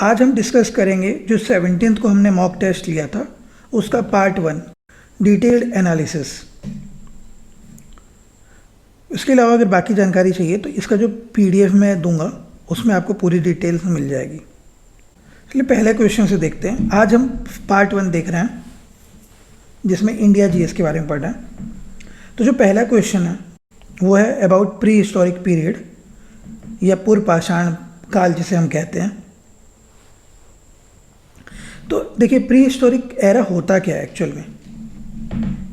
आज हम डिस्कस करेंगे जो 17th को हमने मॉक टेस्ट लिया था उसका पार्ट 1 डिटेल्ड एनालिसिस। इसके अलावा अगर बाकी जानकारी चाहिए तो इसका जो PDF मैं दूंगा उसमें आपको पूरी डिटेल्स मिल जाएगी। इसलिए पहले क्वेश्चन से देखते हैं। आज हम पार्ट 1 देख रहे हैं जिसमें इंडिया GS के बारे में पढ़ना है। तो जो पहला क्वेश्चन है वो है अबाउट प्री हिस्टोरिक पीरियड या पूर्व पाषाण काल जिसे हम कहते हैं। तो देखिए प्री हिस्टोरिक एरा होता क्या है एक्चुअल में।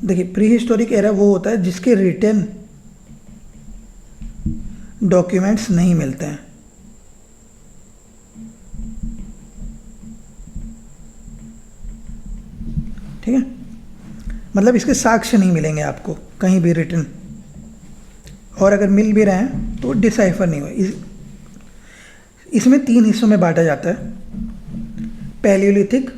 देखिए प्री हिस्टोरिक एरा वो होता है जिसके रिटन डॉक्यूमेंट्स नहीं मिलते हैं। ठीक है, मतलब इसके साक्ष्य नहीं मिलेंगे आपको कहीं भी रिटन, और अगर मिल भी रहे हैं तो डिसाइफर नहीं हुआ। इसमें 3 हिस्सों में बांटा जाता है, पैलियोलिथिक,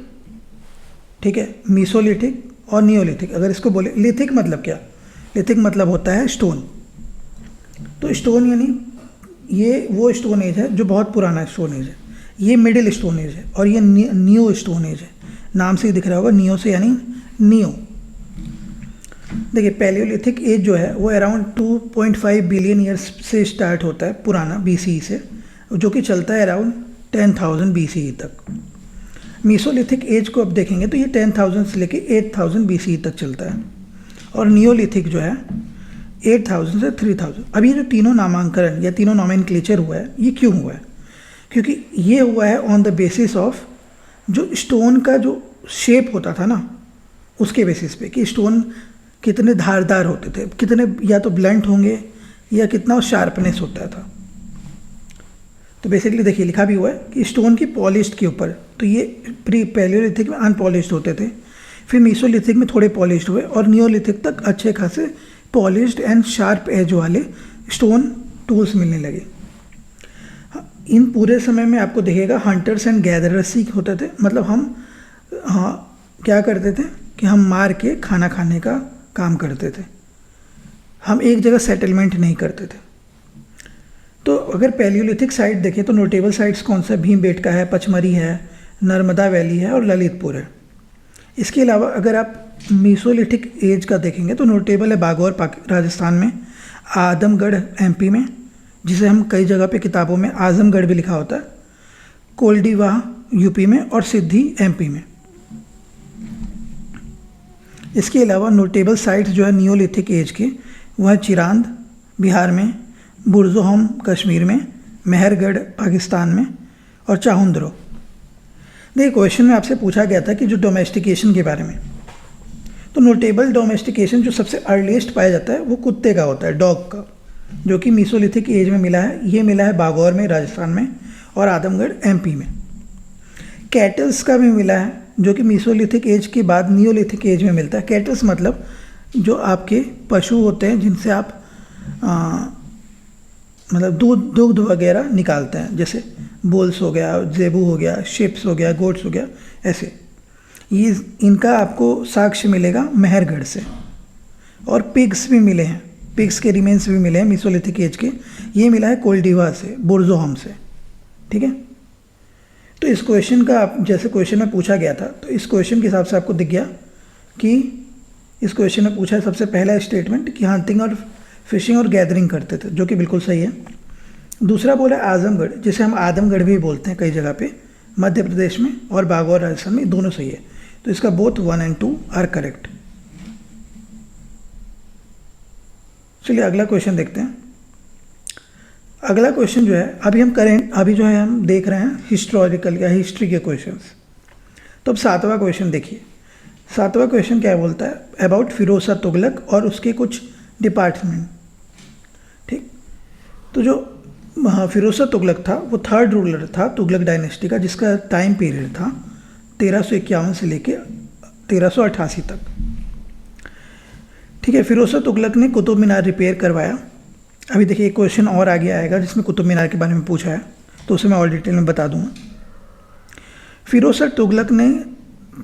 ठीक है, मीसोलिथिक और नियोलिथिक। अगर इसको बोले लिथिक मतलब क्या, लिथिक मतलब होता है स्टोन। तो स्टोन यानी ये वो स्टोन एज है जो बहुत पुराना स्टोन एज है, ये मिडिल स्टोन एज है और ये नियो स्टोन एज है। नाम से ही दिख रहा होगा नियो से यानी नियो। देखिए पैलियोलिथिक एज जो है वो अराउंड 2.5 बिलियन ईयर्स से स्टार्ट होता है पुराना BCE से, जो कि चलता है अराउंड 10,000 BCE तक। मीसोलिथिक एज को अब देखेंगे तो ये 10,000 से लेके 8,000 BCE तक चलता है, और नियोलिथिक जो है 8,000 से 3,000। अब ये जो तीनों नामांकन या तीनों नॉमेनक्लेचर हुआ है ये क्यों हुआ है, क्योंकि ये हुआ है ऑन द बेसिस ऑफ जो स्टोन का जो शेप होता था ना उसके बेसिस पे कि स्टोन कितने धारदार होते थे, कितने या तो ब्लंट होंगे या कितना शार्पनेस होता था। तो बेसिकली देखिए लिखा भी हुआ है कि स्टोन की पॉलिश्ड के ऊपर, तो ये प्री पैलियोलिथिक में अनपॉलिश्ड होते थे, फिर मीसोलिथिक में थोड़े पॉलिश्ड हुए और नियोलिथिक तक अच्छे खासे पॉलिश्ड एंड शार्प एज वाले स्टोन टूल्स मिलने लगे। इन पूरे समय में आपको दिखेगा हंटर्स एंड गैदरर्स ही होते थे, मतलब हम क्या करते थे कि हम मार के खाना खाने का काम करते थे, हम एक जगह सेटलमेंट नहीं करते थे। तो अगर पैलियोलिथिक साइट देखें तो नोटेबल साइट्स कौन सा भीमबेटका है, पचमरी है, नर्मदा वैली है और ललितपुर है। इसके अलावा अगर आप मीसोलिथिक एज का देखेंगे तो नोटेबल है बागौर राजस्थान में, आदमगढ़ MP में, जिसे हम कई जगह पे किताबों में आजमगढ़ भी लिखा होता है, कोल्डीवाह UP में और सिद्धि MP में। इसके अलावा नोटेबल साइट्स जो है नियोलिथिक एज के वह चिरांद बिहार में, बुरज़ोहम कश्मीर में, मेहरगढ़ पाकिस्तान में और चाहुंद्रो। देखिए क्वेश्चन में आपसे पूछा गया था कि जो डोमेस्टिकेशन के बारे में, तो नोटेबल डोमेस्टिकेशन जो सबसे अर्लीस्ट पाया जाता है वो कुत्ते का होता है, डॉग का, जो कि मीसोलिथिक एज में मिला है। ये मिला है बागौर में राजस्थान में और आदमगढ़ MP में। कैटल्स का भी मिला है जो कि मीसोलिथिक एज के बाद नियोलिथिक एज में मिलता है। कैटल्स मतलब जो आपके पशु होते हैं जिनसे आप मतलब दुग्ध वगैरह निकालते हैं, जैसे बुल्स हो गया, जेबू हो गया, शिप्स हो गया, गोट्स हो गया, ऐसे। ये इनका आपको साक्ष्य मिलेगा मेहरगढ़ से। और पिग्स भी मिले हैं, पिग्स के रिमेन्स भी मिले हैं मीसोलिथिक एज के। ये मिला है कोल्डीवा से, बुरज़ोहम से। ठीक है, तो इस क्वेश्चन का जैसे क्वेश्चन में पूछा गया था तो इस क्वेश्चन के हिसाब से आपको दिख गया कि इस क्वेश्चन में पूछा है सबसे पहला स्टेटमेंट कि हंटिंग और फिशिंग और गैदरिंग करते थे, जो कि बिल्कुल सही है। दूसरा बोला आजमगढ़, जिसे हम आदमगढ़ भी बोलते हैं कई जगह पे, मध्य प्रदेश में और बागौर राजस्थान में, दोनों सही है। तो इसका बोथ 1 and 2 आर करेक्ट। चलिए अगला क्वेश्चन देखते हैं। अगला क्वेश्चन जो है अभी जो है हम देख रहे हैं हिस्टोरिकल या हिस्ट्री के क्वेश्चंस। तो अब 7वां क्वेश्चन देखिए। 7वां क्वेश्चन क्या बोलता है, अबाउट फिरोज शाह तुगलक और उसके कुछ डिपार्टमेंट। ठीक, तो जो फिरोज शाह तुगलक था वो 3rd रूलर था तुगलक डायनेस्टी का, जिसका टाइम पीरियड था 1351 से लेके 1388 तक। ठीक है, फिरोज शाह तुगलक ने कुतुब मीनार रिपेयर करवाया। अभी देखिए एक क्वेश्चन और आगे आएगा जिसमें कुतुब मीनार के बारे में पूछा है, तो उसे मैं और डिटेल में बता दूंगा। फिरोज शाह तुगलक ने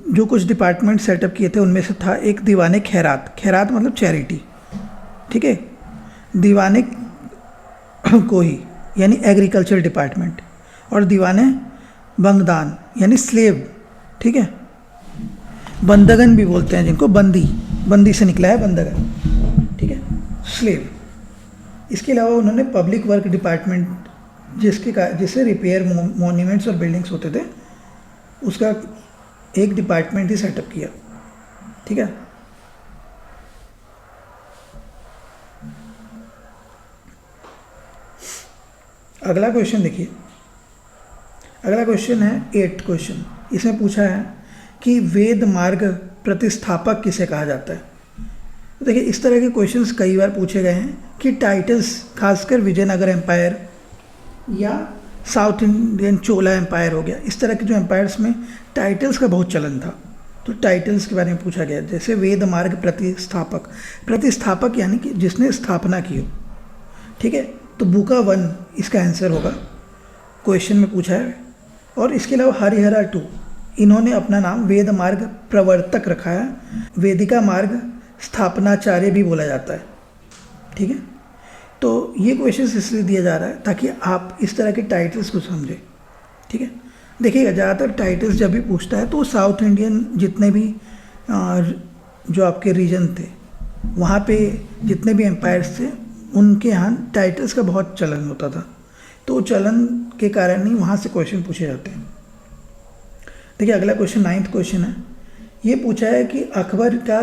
जो कुछ डिपार्टमेंट सेटअप किए थे उनमें से था एक दीवाने खैरात। खैरात मतलब चैरिटी। ठीक है, दीवाने कोही यानी एग्रीकल्चर डिपार्टमेंट, और दीवाने बंगदान यानी स्लेव, ठीक है। बंदगन भी बोलते हैं जिनको, बंदी, बंदी से निकला है बंदगन, ठीक है, स्लेव। इसके अलावा उन्होंने पब्लिक वर्क डिपार्टमेंट जिससे रिपेयर मॉन्यूमेंट्स और बिल्डिंग्स होते थे, उसका एक डिपार्टमेंट ही सेटअप किया, ठीक है। अगला क्वेश्चन देखिए, अगला क्वेश्चन है 8th क्वेश्चन। इसमें पूछा है कि वेद मार्ग प्रतिस्थापक किसे कहा जाता है। तो देखिए इस तरह के क्वेश्चंस कई बार पूछे गए हैं कि टाइटल्स, खासकर विजयनगर एम्पायर या साउथ इंडियन चोला एम्पायर हो गया, इस तरह के जो एम्पायर्स में टाइटल्स का बहुत चलन था, तो टाइटल्स के बारे में पूछा गया। जैसे वेद मार्ग प्रतिस्थापक, प्रतिस्थापक यानी कि जिसने स्थापना की हो, ठीक है। तो बुका 1 इसका आंसर होगा, क्वेश्चन में पूछा है। और इसके अलावा हरिहरा 2, इन्होंने अपना नाम वेद मार्ग प्रवर्तक रखा है, वेदिका मार्ग स्थापनाचार्य भी बोला जाता है, ठीक है। तो ये क्वेश्चन इसलिए दिया जा रहा है ताकि आप इस तरह के टाइटल्स को समझें, ठीक है। देखिएगा ज़्यादातर टाइटल्स जब भी पूछता है तो साउथ इंडियन जितने भी जो आपके रीजन थे, वहाँ पे जितने भी एम्पायर्स थे, उनके यहाँ टाइटल्स का बहुत चलन होता था, तो चलन के कारण ही वहाँ से क्वेश्चन पूछे जाते हैं। देखिए अगला क्वेश्चन 9th क्वेश्चन है। ये पूछा है कि अकबर का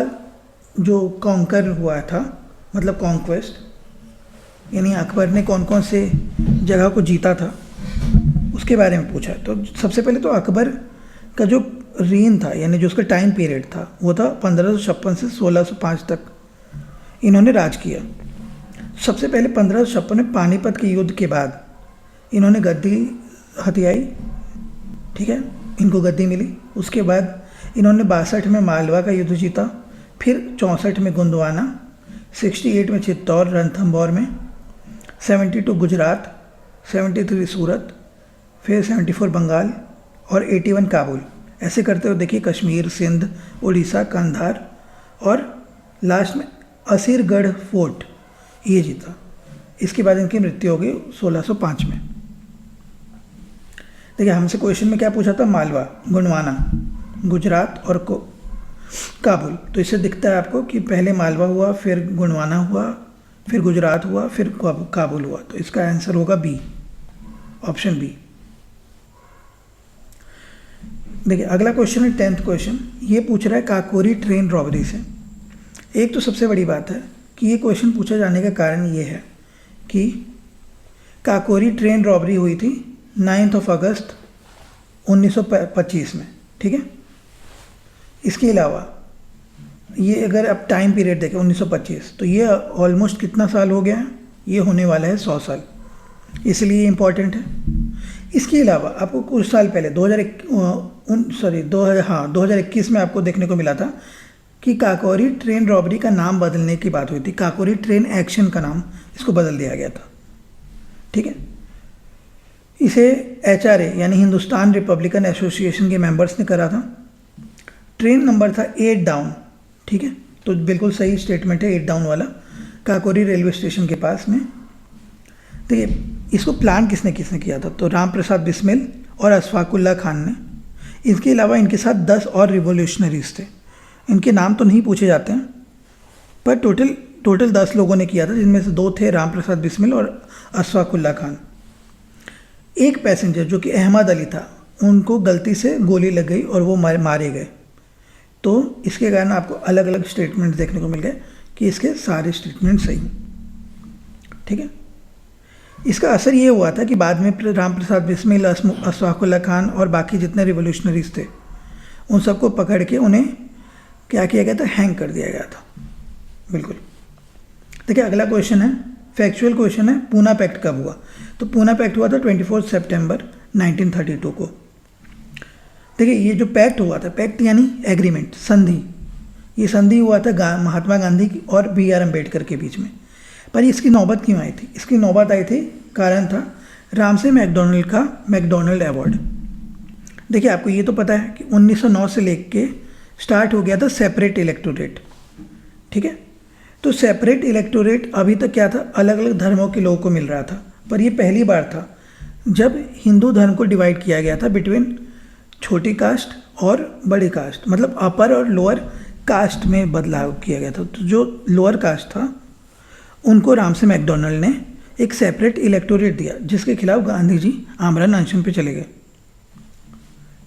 जो कॉन्कर हुआ था, मतलब कॉन्क्वेस्ट, यानी अकबर ने कौन कौन से जगह को जीता था, उसके बारे में पूछा है। तो सबसे पहले तो अकबर का जो रेन था, यानी जो उसका टाइम पीरियड था, वो था 1556 से 1605 तक इन्होंने राज किया। सबसे पहले 1556 में पानीपत के युद्ध के बाद इन्होंने गद्दी हथियाई, ठीक है, इनको गद्दी मिली। उसके बाद इन्होंने 62 में मालवा का युद्ध जीता, फिर 64 में गोंदवाना, 68 में चित्तौड़ रणथंभौर में, 72 गुजरात, 73 सूरत, फिर 74 बंगाल और 81 काबुल। ऐसे करते हुए देखिए कश्मीर, सिंध, उड़ीसा, कंधार और लास्ट में असीरगढ़ फोर्ट ये जीता। इसके बाद इनकी मृत्यु हो गई 1605 में। देखिए हमसे क्वेश्चन में क्या पूछा था, मालवा, गोंडवाना, गुजरात और काबुल। तो इससे दिखता है आपको कि पहले मालवा हुआ, फिर गोंडवाना हुआ, फिर गुजरात हुआ, फिर काबुल हुआ। तो इसका आंसर होगा बी, ऑप्शन बी। देखिए अगला क्वेश्चन है 10th क्वेश्चन। ये पूछ रहा है काकोरी ट्रेन रॉबरी से। एक तो सबसे बड़ी बात है कि ये क्वेश्चन पूछा जाने का कारण ये है कि काकोरी ट्रेन रॉबरी हुई थी 9 अगस्त 1925 में, ठीक है। इसके अलावा ये अगर आप टाइम पीरियड देखें 1925, तो ये ऑलमोस्ट कितना साल हो गया है, ये होने वाला है 100 साल, इसलिए इम्पॉर्टेंट है। इसके अलावा आपको कुछ साल पहले 2021 में आपको देखने को मिला था कि काकोरी ट्रेन रॉबरी का नाम बदलने की बात हुई थी। काकोरी ट्रेन एक्शन का नाम इसको बदल दिया गया था, ठीक है। इसे HRA यानी हिंदुस्तान रिपब्लिकन एसोसिएशन के मेंबर्स ने करा था। ट्रेन नंबर था 8 डाउन, ठीक है। तो बिल्कुल सही स्टेटमेंट है 8 डाउन वाला, काकोरी रेलवे स्टेशन के पास में। तो ये इसको प्लान किसने किसने किया था, तो राम प्रसाद बिस्मिल और अशफाकुल्ला खान ने। इसके अलावा इनके साथ 10 और रिवोल्यूशनरीज थे, इनके नाम तो नहीं पूछे जाते हैं, पर टोटल 10 लोगों ने किया था, जिनमें से 2 थे राम प्रसाद बिस्मिल और अशफाकुल्ला खान। एक पैसेंजर जो कि अहमद अली था, उनको गलती से गोली लग गई और वो मारे गए। तो इसके कारण आपको अलग अलग स्टेटमेंट देखने को मिल गए कि इसके सारे स्टेटमेंट सही, ठीक है। इसका असर ये हुआ था कि बाद में राम प्रसाद बिस्मिल, अशफाकुल्ला खान और बाकी जितने रिवोल्यूशनरीज थे, उन सबको पकड़ के उन्हें क्या किया गया था, हैंग कर दिया गया था, बिल्कुल। देखिए अगला क्वेश्चन है, फैक्चुअल क्वेश्चन है, पूना पैक्ट कब हुआ। तो पूना पैक्ट हुआ था 24 सितंबर 1932 को। देखिए ये जो पैक्ट हुआ था, पैक्ट यानी एग्रीमेंट, संधि, ये संधि हुआ था महात्मा गांधी और BR अम्बेडकर के बीच में। पर इसकी नौबत क्यों आई थी, इसकी नौबत आई थी, कारण था रामसे मैकडॉनल्ड का मैकडॉनल्ड अवार्ड। देखिए आपको ये तो पता है कि 1909 से लेके स्टार्ट हो गया था सेपरेट इलेक्टोरेट, ठीक है। तो सेपरेट इलेक्टोरेट अभी तक क्या था, अलग अलग धर्मों के लोगों को मिल रहा था, पर ये पहली बार था जब हिंदू धर्म को डिवाइड किया गया था बिटवीन छोटी कास्ट और बड़ी कास्ट, मतलब अपर और लोअर कास्ट में बदलाव किया गया था। तो जो लोअर कास्ट था उनको रामसे मैकडोनल्ड ने एक सेपरेट इलेक्टोरेट दिया, जिसके खिलाफ गांधी जी आमरण अनशन पे चले गए।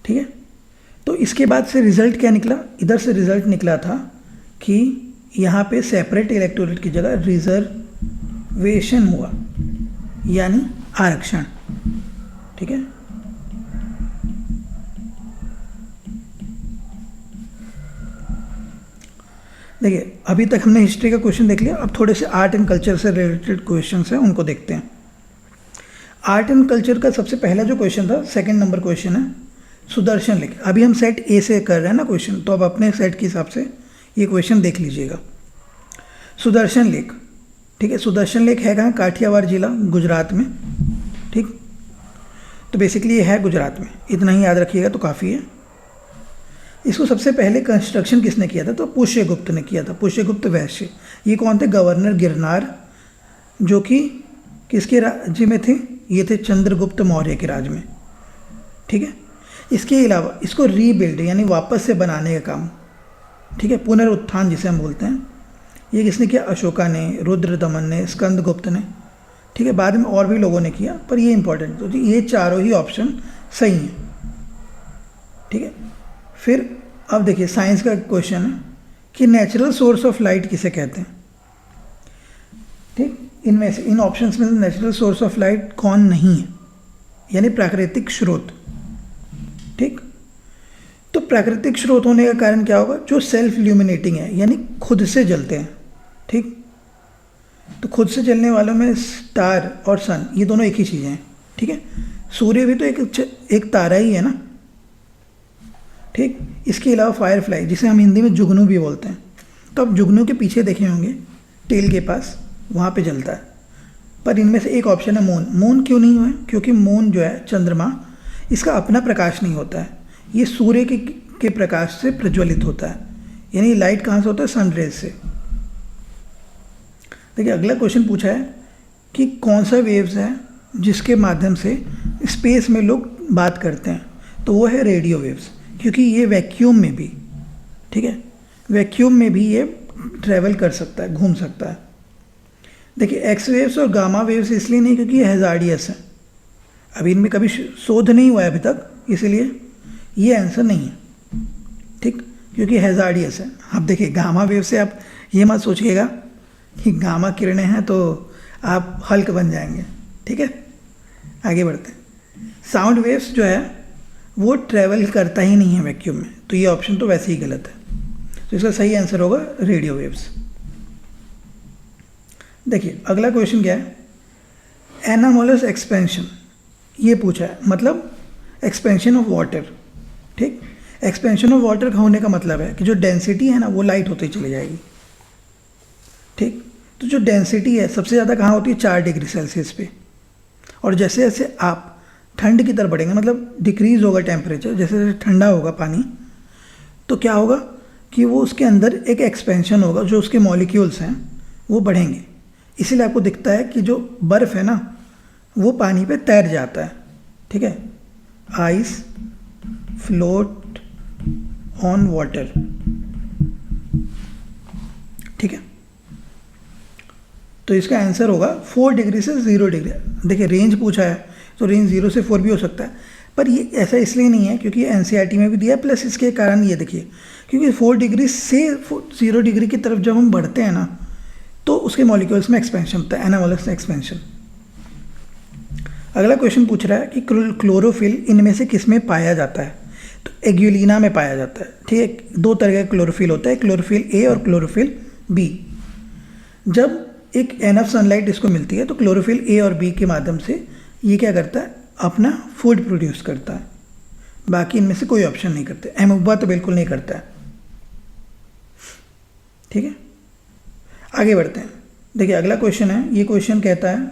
ठीक है, तो इसके बाद से रिजल्ट क्या निकला? इधर से रिजल्ट निकला था कि यहाँ पे सेपरेट इलेक्टोरेट की जगह रिजर्वेशन हुआ, यानी आरक्षण। ठीक है, देखिए अभी तक हमने हिस्ट्री का क्वेश्चन देख लिया, अब थोड़े से आर्ट एंड कल्चर से रिलेटेड क्वेश्चन हैं उनको देखते हैं। आर्ट एंड कल्चर का सबसे पहला जो क्वेश्चन था, सेकंड नंबर क्वेश्चन है, सुदर्शन लेख। अभी हम सेट ए से कर रहे हैं ना क्वेश्चन, तो अब अपने सेट के हिसाब से ये क्वेश्चन देख लीजिएगा। सुदर्शन लेक, ठीक है, सुदर्शन लेक है कहाँ? काठियावाड़ जिला, गुजरात में। ठीक, तो बेसिकली ये है गुजरात में, इतना ही याद रखिएगा तो काफ़ी है। इसको सबसे पहले कंस्ट्रक्शन किसने किया था? तो पुष्यगुप्त ने किया था, पुष्यगुप्त वैश्य। ये कौन थे? गवर्नर गिरनार, जो कि किसके राज्य में थे? ये थे चंद्रगुप्त मौर्य के राज में। ठीक है, इसके अलावा इसको रीबिल्ड यानी वापस से बनाने का काम, ठीक है, पुनरुत्थान जिसे हम बोलते हैं, ये किसने किया? अशोका ने, रुद्रदमन ने, स्कंदगुप्त ने। ठीक है, बाद में और भी लोगों ने किया, पर ये इंपॉर्टेंट, तो ये चारों ही ऑप्शन सही हैं। ठीक है, फिर अब देखिए साइंस का क्वेश्चन है कि नेचुरल सोर्स ऑफ लाइट किसे कहते हैं? ठीक, इनमें से इन ऑप्शंस में नेचुरल सोर्स ऑफ लाइट कौन नहीं है, यानी प्राकृतिक स्रोत। ठीक, तो प्राकृतिक स्रोत होने का कारण क्या होगा? जो सेल्फ ल्यूमिनेटिंग है, यानी खुद से जलते हैं। ठीक, तो खुद से जलने वालों में स्टार और सन, ये दोनों एक ही चीज़ें हैं। ठीक है, सूर्य भी तो एक तारा ही है ना। ठीक, इसके अलावा फायरफ्लाई, जिसे हम हिंदी में जुगनू भी बोलते हैं, तो अब जुगनू के पीछे देखे होंगे टेल के पास, वहाँ पे जलता है। पर इनमें से एक ऑप्शन है मून। मून क्यों नहीं है? क्योंकि मून जो है चंद्रमा, इसका अपना प्रकाश नहीं होता है, ये सूर्य के प्रकाश से प्रज्वलित होता है, यानी लाइट कहाँ से होता है? सनरेज से। देखिए अगला क्वेश्चन पूछा है कि कौन सा वेव्स है जिसके माध्यम से स्पेस में लोग बात करते हैं, तो वो है रेडियो वेव्स, क्योंकि ये वैक्यूम में भी, ठीक है, वैक्यूम में भी ये ट्रैवल कर सकता है, घूम सकता है। देखिए एक्स वेव्स और गामा वेव्स इसलिए नहीं क्योंकि ये हैजार्डियस है, अभी इनमें कभी शोध नहीं हुआ है अभी तक, इसलिए ये आंसर नहीं है। ठीक, क्योंकि हैजार्डियस है। अब देखिए गामा वेव से आप ये मत सोचिएगा कि गामा किरणें हैं तो आप हल्क बन जाएंगे। ठीक है, आगे बढ़ते हैं। साउंड वेव्स जो है वो ट्रैवल करता ही नहीं है वैक्यूम में, तो ये ऑप्शन तो वैसे ही गलत है, तो इसका सही आंसर होगा रेडियो वेव्स। देखिए अगला क्वेश्चन क्या है? एनामोलस एक्सपेंशन, ये पूछा है, मतलब एक्सपेंशन ऑफ वाटर। ठीक, एक्सपेंशन ऑफ वाटर का होने का मतलब है कि जो डेंसिटी है ना वो लाइट होती चली जाएगी। ठीक, तो जो डेंसिटी है सबसे ज़्यादा कहाँ होती है? 4 डिग्री सेल्सियस पे, और जैसे जैसे आप ठंड की तरफ बढ़ेंगे, मतलब डिक्रीज होगा टेम्परेचर, जैसे जैसे ठंडा होगा पानी, तो क्या होगा कि वो उसके अंदर एक एक्सपेंशन होगा, जो उसके मॉलिक्यूल्स हैं वो बढ़ेंगे। इसीलिए आपको दिखता है कि जो बर्फ़ है ना वो पानी पे तैर जाता है। ठीक है, आइस फ्लोट ऑन वाटर। ठीक है, तो इसका आंसर होगा 4 डिग्री से 0 डिग्री। देखिए रेंज पूछा है तो रेंज 0 से 4 भी हो सकता है, पर ये ऐसा इसलिए नहीं है क्योंकि ये एनसीईआरटी में भी दिया है, प्लस इसके कारण ये देखिए क्योंकि 4 डिग्री से 0 डिग्री की तरफ जब हम बढ़ते हैं ना तो उसके मॉलिक्यूल्स में एक्सपेंशन होता है, एनामोलस एक्सपेंशन। अगला क्वेश्चन पूछ रहा है कि क्लोरोफिल इनमें से किस में पाया जाता है? तो एग्यूलिना में पाया जाता है। ठीक है, 2 तरह का क्लोरोफिल होता है, क्लोरोफिल ए और क्लोरोफिल बी। जब एक एनफ सनलाइट इसको मिलती है तो क्लोरोफिल ए और बी के माध्यम से ये क्या करता है? अपना फूड प्रोड्यूस करता है। बाकी इनमें से कोई ऑप्शन नहीं करते, एमोबा तो बिल्कुल नहीं करता है। ठीक है, आगे बढ़ते हैं। देखिए अगला क्वेश्चन है, ये क्वेश्चन कहता है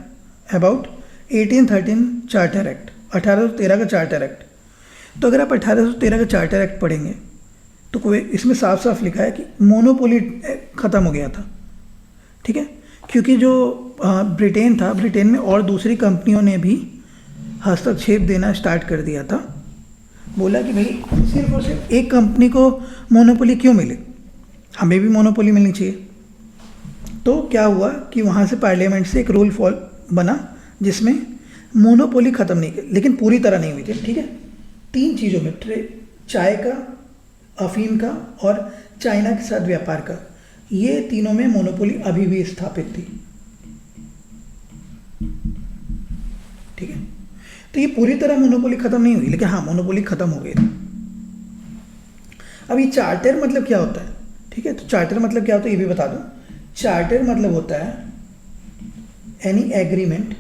अबाउट 1813 चार्टर एक्ट, 1813 का चार्टर एक्ट। तो अगर आप 1813 का चार्टर एक्ट पढ़ेंगे तो कोई इसमें साफ साफ लिखा है कि मोनोपोली ख़त्म हो गया था। ठीक है, क्योंकि जो ब्रिटेन था, ब्रिटेन में और दूसरी कंपनियों ने भी हस्तक्षेप देना स्टार्ट कर दिया था। बोला कि भाई सिर्फ और सिर्फ एक कंपनी को मोनोपोली क्यों मिले, हमें भी मोनोपोली मिलनी चाहिए। तो क्या हुआ कि वहाँ से पार्लियामेंट से एक रूल बना जिसमें मोनोपोली ख़त्म नहीं की, लेकिन पूरी तरह नहीं हुई थी, ठीक है। 3 चीज़ों में, चाय का, अफीम का और चाइना के साथ व्यापार का, ये तीनों में मोनोपोली अभी भी स्थापित थी, ठीक है। तो ये पूरी तरह मोनोपोली ख़त्म नहीं हुई, लेकिन हाँ मोनोपोली ख़त्म हो गई थी। अब ये चार्टर मतलब क्या होता है, ठीक है। तो चार्टर मतलब क्या होता है ये भी बता दूं। चार्टर मतलब होता है एनी एग्रीमेंट,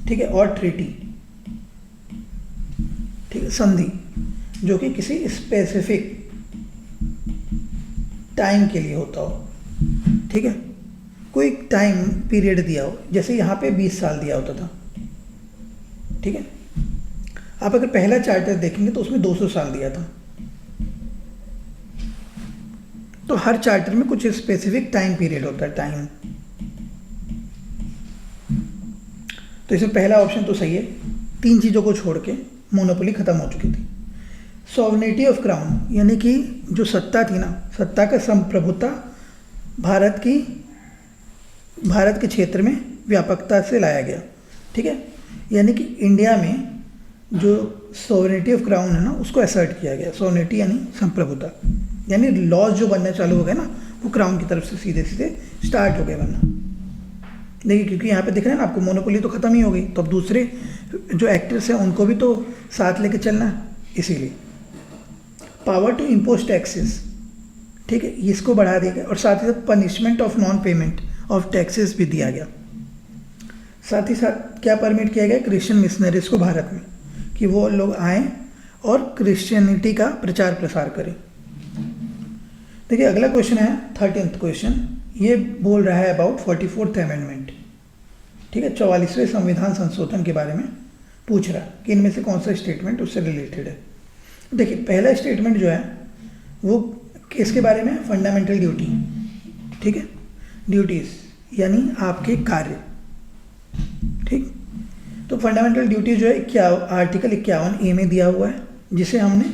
ठीक है, और ट्रीटी, ठीक है, संधि, जो कि किसी स्पेसिफिक टाइम के लिए होता हो, ठीक है। कोई टाइम पीरियड दिया हो, जैसे यहाँ पे 20 साल दिया होता था, ठीक है। आप अगर पहला चार्टर देखेंगे तो उसमें 200 साल दिया था। तो हर चार्टर में कुछ स्पेसिफिक टाइम पीरियड होता है, टाइम। तो इसमें पहला ऑप्शन तो सही है, 3 चीज़ों को छोड़ के मोनोपोली खत्म हो चुकी थी। सॉवरेनिटी ऑफ क्राउन, यानी कि जो सत्ता थी ना, सत्ता का संप्रभुता भारत के क्षेत्र में व्यापकता से लाया गया, ठीक है। यानी कि इंडिया में जो सॉवरेनिटी ऑफ क्राउन है ना, उसको असर्ट किया गया। सॉवरेनिटी यानी संप्रभुता, यानी लॉज जो बनने चालू हो गए ना, वो क्राउन की तरफ से सीधे सीधे स्टार्ट हो गए बनना। देखिए, क्योंकि यहाँ पे दिख रहे हैं ना आपको, मोनोपोली तो ख़त्म ही हो गई, तो अब दूसरे जो एक्टर्स हैं उनको भी तो साथ लेके चलना है, इसीलिए। पावर टू इम्पोज टैक्सेस, ठीक है, इसको बढ़ा दिया गया। और साथ ही साथ punishment of non payment of taxes भी दिया गया। साथ ही साथ क्या परमिट किया गया, क्रिश्चियन मिशनरीज को भारत में, कि वो लोग आएँ और क्रिश्चियनिटी का प्रचार प्रसार करें। देखिए अगला क्वेश्चन है 13th क्वेश्चन, ये बोल रहा है अबाउट 44th अमेंडमेंट, ठीक है। 44वें संविधान संशोधन के बारे में पूछ रहा है कि इनमें से कौन सा स्टेटमेंट उससे रिलेटेड है। देखिए पहला स्टेटमेंट जो है वो किसके बारे में, फंडामेंटल ड्यूटी, ठीक है, ड्यूटीज़ यानी आपके कार्य, ठीक। तो फंडामेंटल ड्यूटी जो है क्या आर्टिकल 51A में दिया हुआ है, जिसे हमने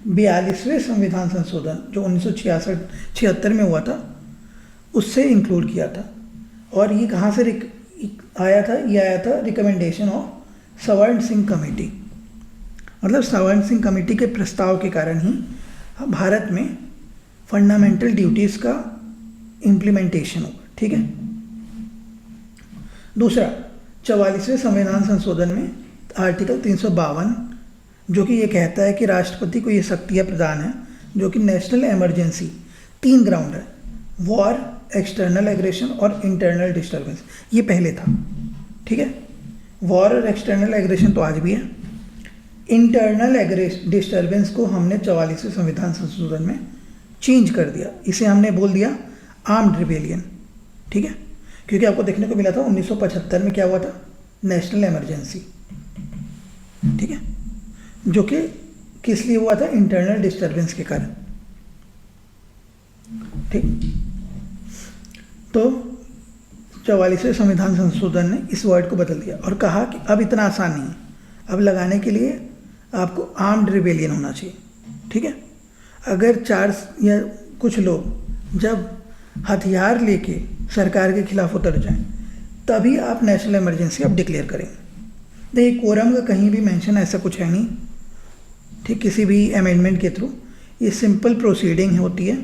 42वें संविधान संशोधन जो 1976 में हुआ था उससे इंक्लूड किया था। और ये कहाँ से आया था, ये आया था रिकमेंडेशन ऑफ सवर्ण सिंह कमेटी, मतलब सवर्ण सिंह कमेटी के प्रस्ताव के कारण ही भारत में फंडामेंटल ड्यूटीज़ का इम्प्लीमेंटेशन होगा, ठीक है। दूसरा 44वें संविधान संशोधन में आर्टिकल 352 जो कि ये कहता है कि राष्ट्रपति को ये शक्तियाँ प्रदान है, जो कि नेशनल इमरजेंसी 3 ग्राउंड है, वॉर, एक्सटर्नल एग्रेशन और इंटरनल डिस्टर्बेंस, ये पहले था, ठीक है। वॉर और एक्सटर्नल एग्रेशन तो आज भी है। इंटरनल डिस्टर्बेंस को हमने 44वें संविधान संशोधन में चेंज कर दिया, इसे हमने बोल दिया आर्म्ड रिबेलियन, ठीक है। क्योंकि आपको देखने को मिला था 1975 में क्या हुआ था, नेशनल इमरजेंसी, ठीक है, जो कि किस लिए हुआ था, इंटरनल डिस्टर्बेंस के कारण, ठीक। तो 44वें संविधान संशोधन ने इस वर्ड को बदल दिया और कहा कि अब इतना आसान नहीं है, अब लगाने के लिए आपको आर्म्ड रिबेलियन होना चाहिए, ठीक है। अगर 4 या कुछ लोग जब हथियार लेके सरकार के खिलाफ उतर जाएं, तभी आप नेशनल इमरजेंसी अब डिक्लेयर करेंगे। देखिए कोरम का कहीं भी मेंशन ऐसा कुछ है नहीं, ठीक, किसी भी अमेंडमेंट के थ्रू। ये सिंपल प्रोसीडिंग होती है,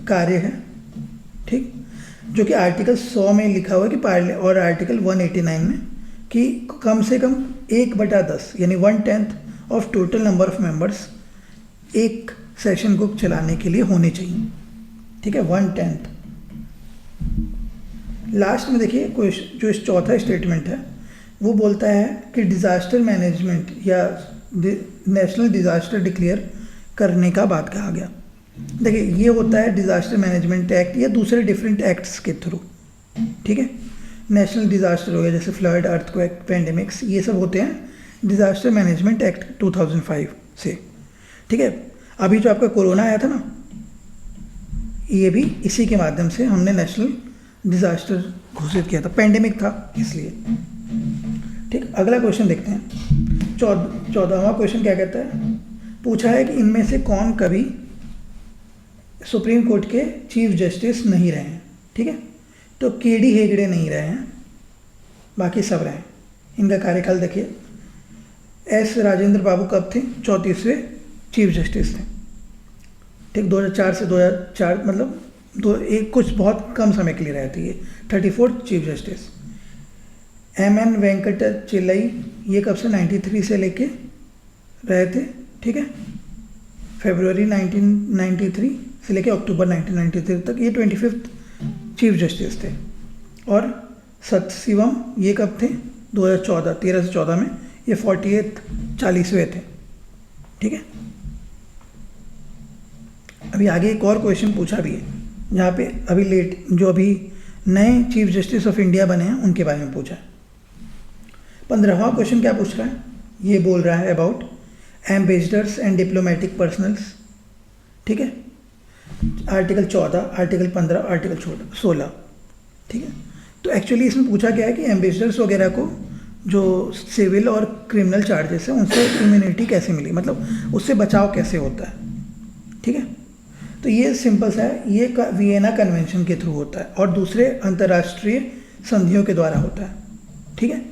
कार्य है, ठीक, जो कि आर्टिकल 100 में लिखा हुआ है कि और आर्टिकल 189 में कि कम से कम 1/10 यानी 1/10 of total number of members एक सेशन को चलाने के लिए होने चाहिए, ठीक है, 1/10। लास्ट में देखिए जो इस चौथा स्टेटमेंट है वो बोलता है कि डिज़ास्टर मैनेजमेंट या नेशनल डिज़ास्टर डिक्लेयर करने का बात कहा गया। देखिए ये होता है डिज़ास्टर मैनेजमेंट एक्ट या दूसरे डिफरेंट एक्ट्स के थ्रू, ठीक है। नेशनल डिज़ास्टर हो गया जैसे फ्लड, अर्थक्वेक, पेंडेमिक्स, ये सब होते हैं डिज़ास्टर मैनेजमेंट एक्ट 2005 से, ठीक है। अभी जो आपका कोरोना आया था ना, ये भी इसी के माध्यम से हमने नेशनल डिज़ास्टर घोषित किया था, पेंडेमिक था इसलिए। ठीक, अगला क्वेश्चन देखते हैं। 14वां क्वेश्चन क्या कहता है, पूछा है कि इनमें से कौन कभी सुप्रीम कोर्ट के चीफ जस्टिस नहीं रहे हैं। ठीक है, तो केडी हेगड़े नहीं रहे हैं, बाकी सब रहे हैं। इनका कार्यकाल देखिए। एस राजेंद्र बाबू कब थे, 34वें चीफ जस्टिस थे। ठीक, 2004 से 2004 मतलब एक कुछ बहुत कम समय के लिए रहे थे ये, 34th चीफ जस्टिस। एम.एन. वेंकटचिल्लई, ये कब से, 93 से लेके रहे थे। ठीक है, फरवरी 1993 से लेके अक्टूबर 1993 तक ये 25th चीफ जस्टिस थे। और सतशिवम, ये कब थे, 2014, 13 से 14 में, ये 48th 40वें थे। ठीक है, अभी आगे एक और क्वेश्चन पूछा भी है, जहाँ पे अभी जो अभी नए चीफ जस्टिस ऑफ इंडिया बने हैं उनके बारे में पूछा है। 15वां क्वेश्चन क्या पूछ रहा है, ये बोल रहा है about ambassadors and diplomatic personnels. ठीक है, आर्टिकल 14, आर्टिकल 15, आर्टिकल 16। ठीक है, तो एक्चुअली इसमें पूछा गया है कि एम्बेसडर्स वगैरह को जो सिविल और क्रिमिनल चार्जेस हैं उनसे इम्यूनिटी कैसे मिली, मतलब उससे बचाव कैसे होता है। ठीक है, तो ये सिंपल सा है, ये वियना कन्वेंशन के थ्रू होता है और दूसरे अंतर्राष्ट्रीय संधियों के द्वारा होता है। ठीक है,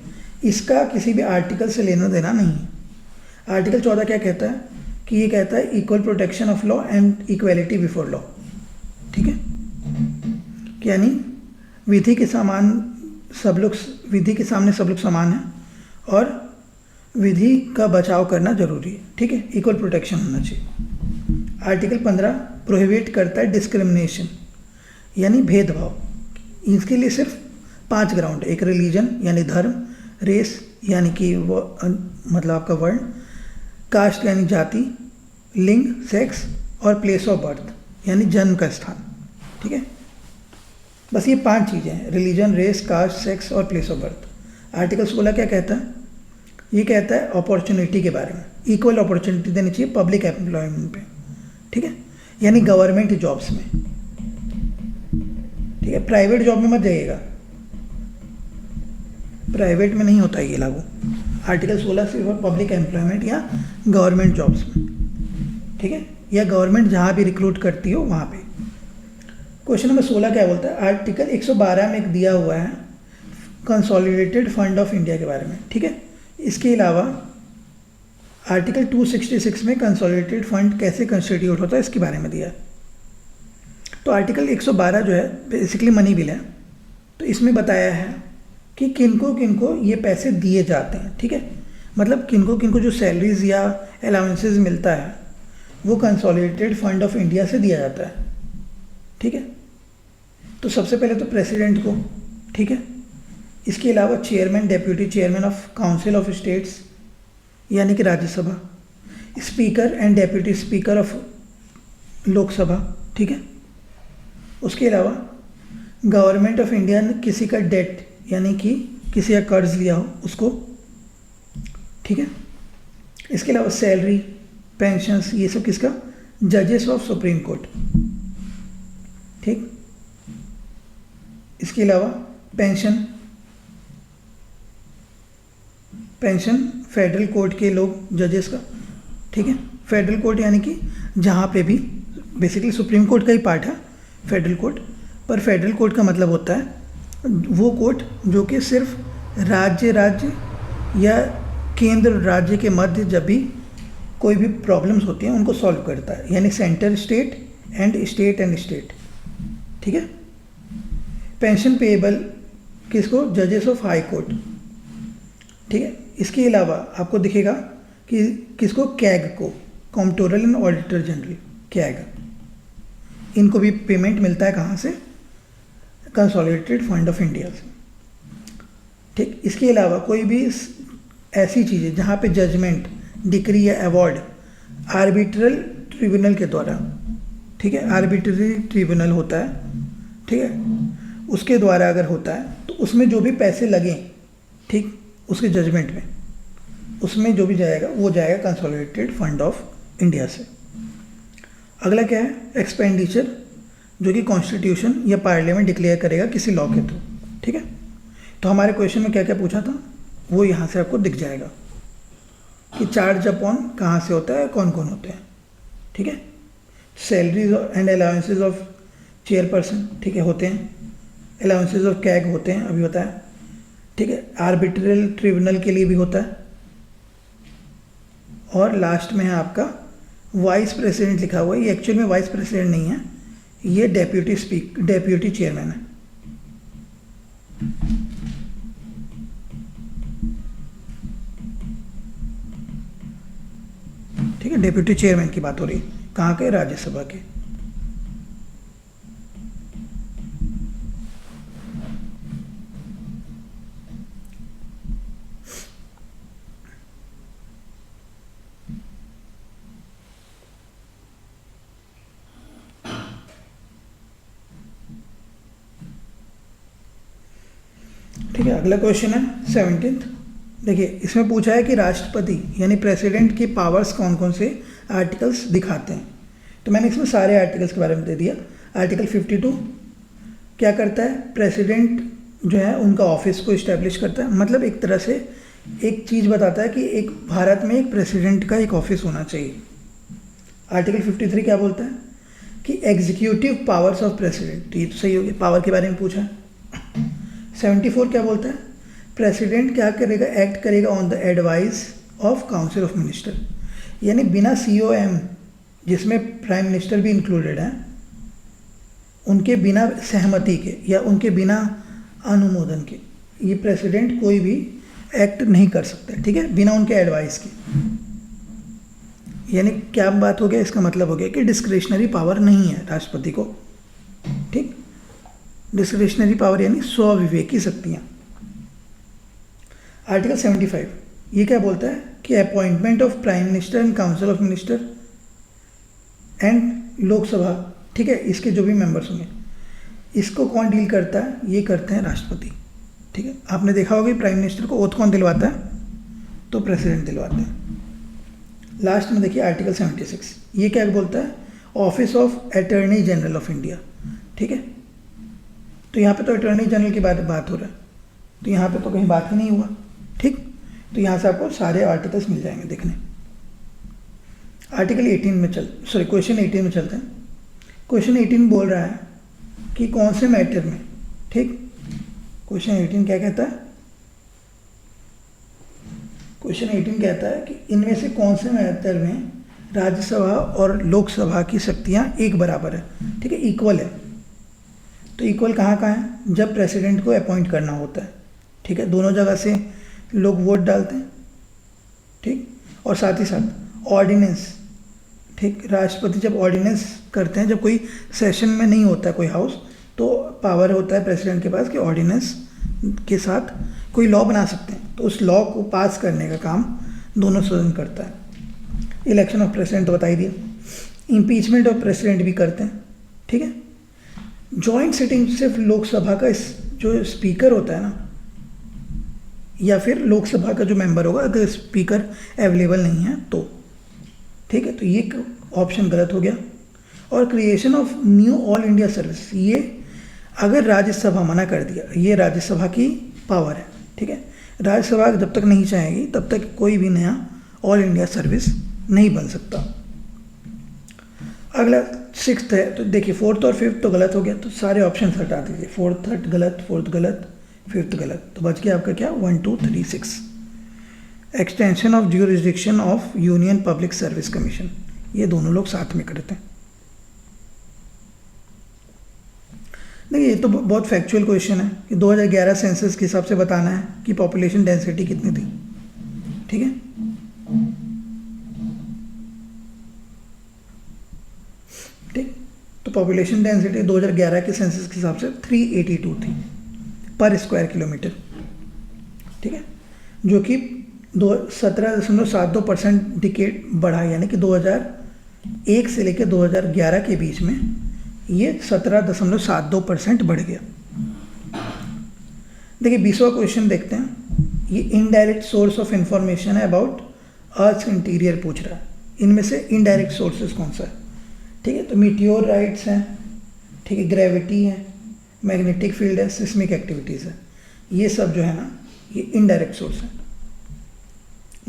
इसका किसी भी आर्टिकल से लेना देना नहीं है। आर्टिकल 14 क्या कहता है कि ये कहता है equal protection of law and equality before law. ठीक है, यानी विधि के सामने सब लोग समान हैं और विधि का बचाव करना जरूरी है। ठीक है, इक्वल प्रोटेक्शन होना चाहिए। आर्टिकल 15 प्रोहिबिट करता है डिस्क्रिमिनेशन, यानी भेदभाव। इसके लिए सिर्फ 5 ग्राउंड है, एक रिलीजन यानी धर्म, रेस यानी कि वो मतलब आपका वर्ण, कास्ट यानी जाति, लिंग सेक्स और प्लेस ऑफ बर्थ यानी जन्म का स्थान। ठीक है, बस ये 5 चीज़ें हैं, रिलीजन, रेस, कास्ट, सेक्स और प्लेस ऑफ बर्थ। आर्टिकल 16 क्या कहता है, ये कहता है अपॉर्चुनिटी के बारे में, इक्वल अपॉर्चुनिटी देनी चाहिए पब्लिक एम्प्लॉयमेंट पे। ठीक है, यानी गवर्नमेंट जॉब्स में। ठीक है, प्राइवेट जॉब में मत जाइएगा, प्राइवेट में नहीं होता ये लागू। आर्टिकल 16 सिर्फ पब्लिक एम्प्लॉयमेंट या गवर्नमेंट जॉब्स में। ठीक है, या गवर्नमेंट जहाँ भी रिक्रूट करती हो वहाँ पे। क्वेश्चन नंबर 16 क्या बोलता है, आर्टिकल 112 में एक दिया हुआ है कंसोलिडेटेड फंड ऑफ इंडिया के बारे में। ठीक है, इसके अलावा आर्टिकल 266 में कंसोलिडेटेड फंड कैसे कंस्टिट्यूट होता है इसके बारे में दिया है। तो आर्टिकल 112 जो है बेसिकली मनी बिल है, तो इसमें बताया है कि किनको किनको ये पैसे दिए जाते हैं। ठीक है, मतलब किनको किनको जो सैलरीज या अलाउंसेस मिलता है वो कंसोलिडेटेड फंड ऑफ इंडिया से दिया जाता है। ठीक है, तो सबसे पहले तो प्रेसिडेंट को। ठीक है, इसके अलावा chairman, deputy chairman of council of states यानी कि Rajya Sabha, speaker and deputy speaker of Lok Sabha. ठीक है, उसके अलावा गवर्नमेंट ऑफ इंडिया ने किसी का डेट यानी कि किसी का कर्ज लिया हो उसको। ठीक है, इसके अलावा सैलरी, पेंशन्स, ये सब किसका, जजेस ऑफ सुप्रीम कोर्ट। ठीक, इसके अलावा पेंशन फेडरल कोर्ट के लोग, जजेस का। ठीक है, फेडरल कोर्ट यानी कि जहाँ पे भी बेसिकली सुप्रीम कोर्ट का ही पार्ट है फेडरल कोर्ट, पर फेडरल कोर्ट का मतलब होता है वो कोर्ट जो कि सिर्फ राज्य या केंद्र राज्य के मध्य जब भी कोई भी प्रॉब्लम्स होती हैं उनको सॉल्व करता है, यानी सेंटर स्टेट एंड स्टेट। ठीक है, पेंशन पेएबल किसको, जजेस ऑफ हाई कोर्ट। ठीक है, इसके अलावा आपको दिखेगा कि किसको, कैग को, comptroller and auditor general, CAG, इनको भी पेमेंट मिलता है कहाँ से, कंसोलिडेटेड फंड ऑफ इंडिया से। ठीक, इसके अलावा कोई भी ऐसी चीज़ें जहाँ पे जजमेंट, डिक्री या अवार्ड आर्बिट्रल ट्रिब्यूनल के द्वारा, ठीक है, आर्बिट्ररी ट्रिब्यूनल होता है, ठीक है, उसके द्वारा अगर होता है तो उसमें जो भी पैसे लगें, ठीक, उसके जजमेंट में, उसमें जो भी जाएगा वो जाएगा कंसोलिडेटेड फंड ऑफ इंडिया से। अगला क्या है, एक्सपेंडिचर, जो कि कॉन्स्टिट्यूशन या पार्लियामेंट डिक्लेयर करेगा किसी लॉ के थ्रू। ठीक है, तो हमारे क्वेश्चन में क्या क्या पूछा था, वो यहाँ से आपको दिख जाएगा कि चार्ज अपॉन कहाँ से होता है, कौन कौन होते हैं। ठीक है, salaries and allowances of chairperson, ठीक है, होते हैं। अलाउंसेज ऑफ कैग होते हैं, अभी होता है। ठीक है, आर्बिट्रल ट्रिब्यूनल के लिए भी होता है। और लास्ट में है आपका वाइस प्रेसिडेंट लिखा हुआ है। ये एक्चुअल में वाइस प्रेसिडेंट नहीं है, ये डेप्यूटी चेयरमैन है। ठीक है, डेप्यूटी चेयरमैन की बात हो रही है, कहाँ के, राज्यसभा के। ठीक है, अगला क्वेश्चन है 17th। देखिए, इसमें पूछा है कि राष्ट्रपति यानी प्रेसिडेंट के पावर्स कौन कौन से आर्टिकल्स दिखाते हैं। तो मैंने इसमें सारे आर्टिकल्स के बारे में दे दिया। आर्टिकल 52 क्या करता है, प्रेसिडेंट जो है उनका ऑफिस को इस्टेब्लिश करता है। मतलब एक तरह से एक चीज़ बताता है कि एक भारत में एक प्रेसिडेंट का एक ऑफिस होना चाहिए। आर्टिकल 53 क्या बोलता है कि एग्जीक्यूटिव पावर्स ऑफ प्रेसिडेंट, ये तो सही हो गया, पावर के बारे में पूछा है। 74 क्या बोलता है, प्रेसिडेंट क्या करेगा, एक्ट करेगा on the advice of council of minister, यानी बिना COM, जिसमें प्राइम मिनिस्टर भी इंक्लूडेड है, उनके बिना सहमति के या उनके बिना अनुमोदन के ये प्रेसिडेंट कोई भी एक्ट नहीं कर सकता। ठीक है, बिना उनके एडवाइस के। यानी क्या बात हो गया, इसका मतलब हो गया कि डिस्क्रिशनरी पावर नहीं है राष्ट्रपति को। ठीक, डिस्क्रिशनरी पावर यानी स्वविवेकी शक्तियाँ। आर्टिकल 75 ये क्या बोलता है कि appointment of prime minister and council of minister and Lok Sabha, ठीक है, इसके जो भी मेंबर्स होंगे, इसको कौन डील करता है, ये करते हैं राष्ट्रपति। ठीक है, आपने देखा होगा कि प्राइम मिनिस्टर को ओथ कौन दिलवाता है, तो प्रेसिडेंट दिलवाते हैं। लास्ट में देखिए आर्टिकल 76 ये क्या बोलता है, office of attorney general of India. ठीक है, तो यहाँ पे तो अटॉर्नी जनरल की बात हो रहा है, तो यहाँ पे तो कहीं बात ही नहीं हुआ। ठीक, तो यहाँ से आपको सारे आर्टिकल्स मिल जाएंगे देखने। आर्टिकल 18 में क्वेश्चन 18 में चलते हैं। क्वेश्चन 18 बोल रहा है कि कौन से मैटर में, ठीक, क्वेश्चन 18 क्या कहता है, क्वेश्चन 18 कहता है कि इनमें से कौन से मैटर में राज्यसभा और लोकसभा की शक्तियाँ एक बराबर है। ठीक है, इक्वल है। तो इक्वल कहाँ कहाँ है, जब प्रेसिडेंट को अपॉइंट करना होता है। ठीक है, दोनों जगह से लोग वोट डालते हैं। ठीक, और साथ ही साथ ऑर्डिनेंस। ठीक, राष्ट्रपति जब ऑर्डिनेंस करते हैं, जब कोई सेशन में नहीं होता है कोई हाउस, तो पावर होता है प्रेसिडेंट के पास कि ऑर्डिनेंस के साथ कोई लॉ बना सकते हैं। तो उस लॉ को पास करने का काम दोनों सदन करता है। इलेक्शन ऑफ प्रेसिडेंट तो बता ही दिया। इम्पीचमेंट ऑफ प्रेसिडेंट भी करते हैं। ठीक है, जॉइंट सिटिंग सिर्फ लोकसभा का जो स्पीकर होता है ना, या फिर लोकसभा का जो मेंबर होगा, अगर स्पीकर अवेलेबल नहीं है तो। ठीक है, तो ये ऑप्शन गलत हो गया। और creation of knew all India service, ये अगर राज्यसभा मना कर दिया, ये राज्यसभा की पावर है। ठीक है, राज्यसभा जब तक नहीं चाहेगी तब तक कोई भी नया ऑल इंडिया सर्विस नहीं बन सकता। अगला 6th है, तो देखिए 4th और 5th तो गलत हो गया, तो सारे ऑप्शन हटा दीजिए। 4th गलत, 4th गलत, 5th गलत, तो बच गया आपका क्या, 1 2 3 6। Extension of jurisdiction of union public service commission, ये दोनों लोग साथ में करते हैं। देखिए, ये तो बहुत फैक्चुअल क्वेश्चन है कि 2011 सेंसस के हिसाब से बताना है कि पॉपुलेशन डेंसिटी कितनी थी। ठीक है, ठीक, तो पॉपुलेशन डेंसिटी 2011 के सेंसस के हिसाब से 382 थी पर स्क्वायर किलोमीटर। ठीक है, जो कि 17.72% डिकेड बढ़ा, यानी कि 2001 से लेकर 2011 के बीच में ये 17.72% बढ़ गया। देखिए 20वां क्वेश्चन देखते हैं। ये इनडायरेक्ट सोर्स ऑफ इंफॉर्मेशन है अबाउट अर्थ इंटीरियर पूछ रहा है। इनमें से इनडायरेक्ट सोर्सेज कौन सा है? ठीक है, तो मीटियोराइट्स हैं, ठीक है, ग्रेविटी है, मैग्नेटिक फील्ड है, सिस्मिक एक्टिविटीज़ है। ये सब जो है ना, ये इनडायरेक्ट सोर्स है,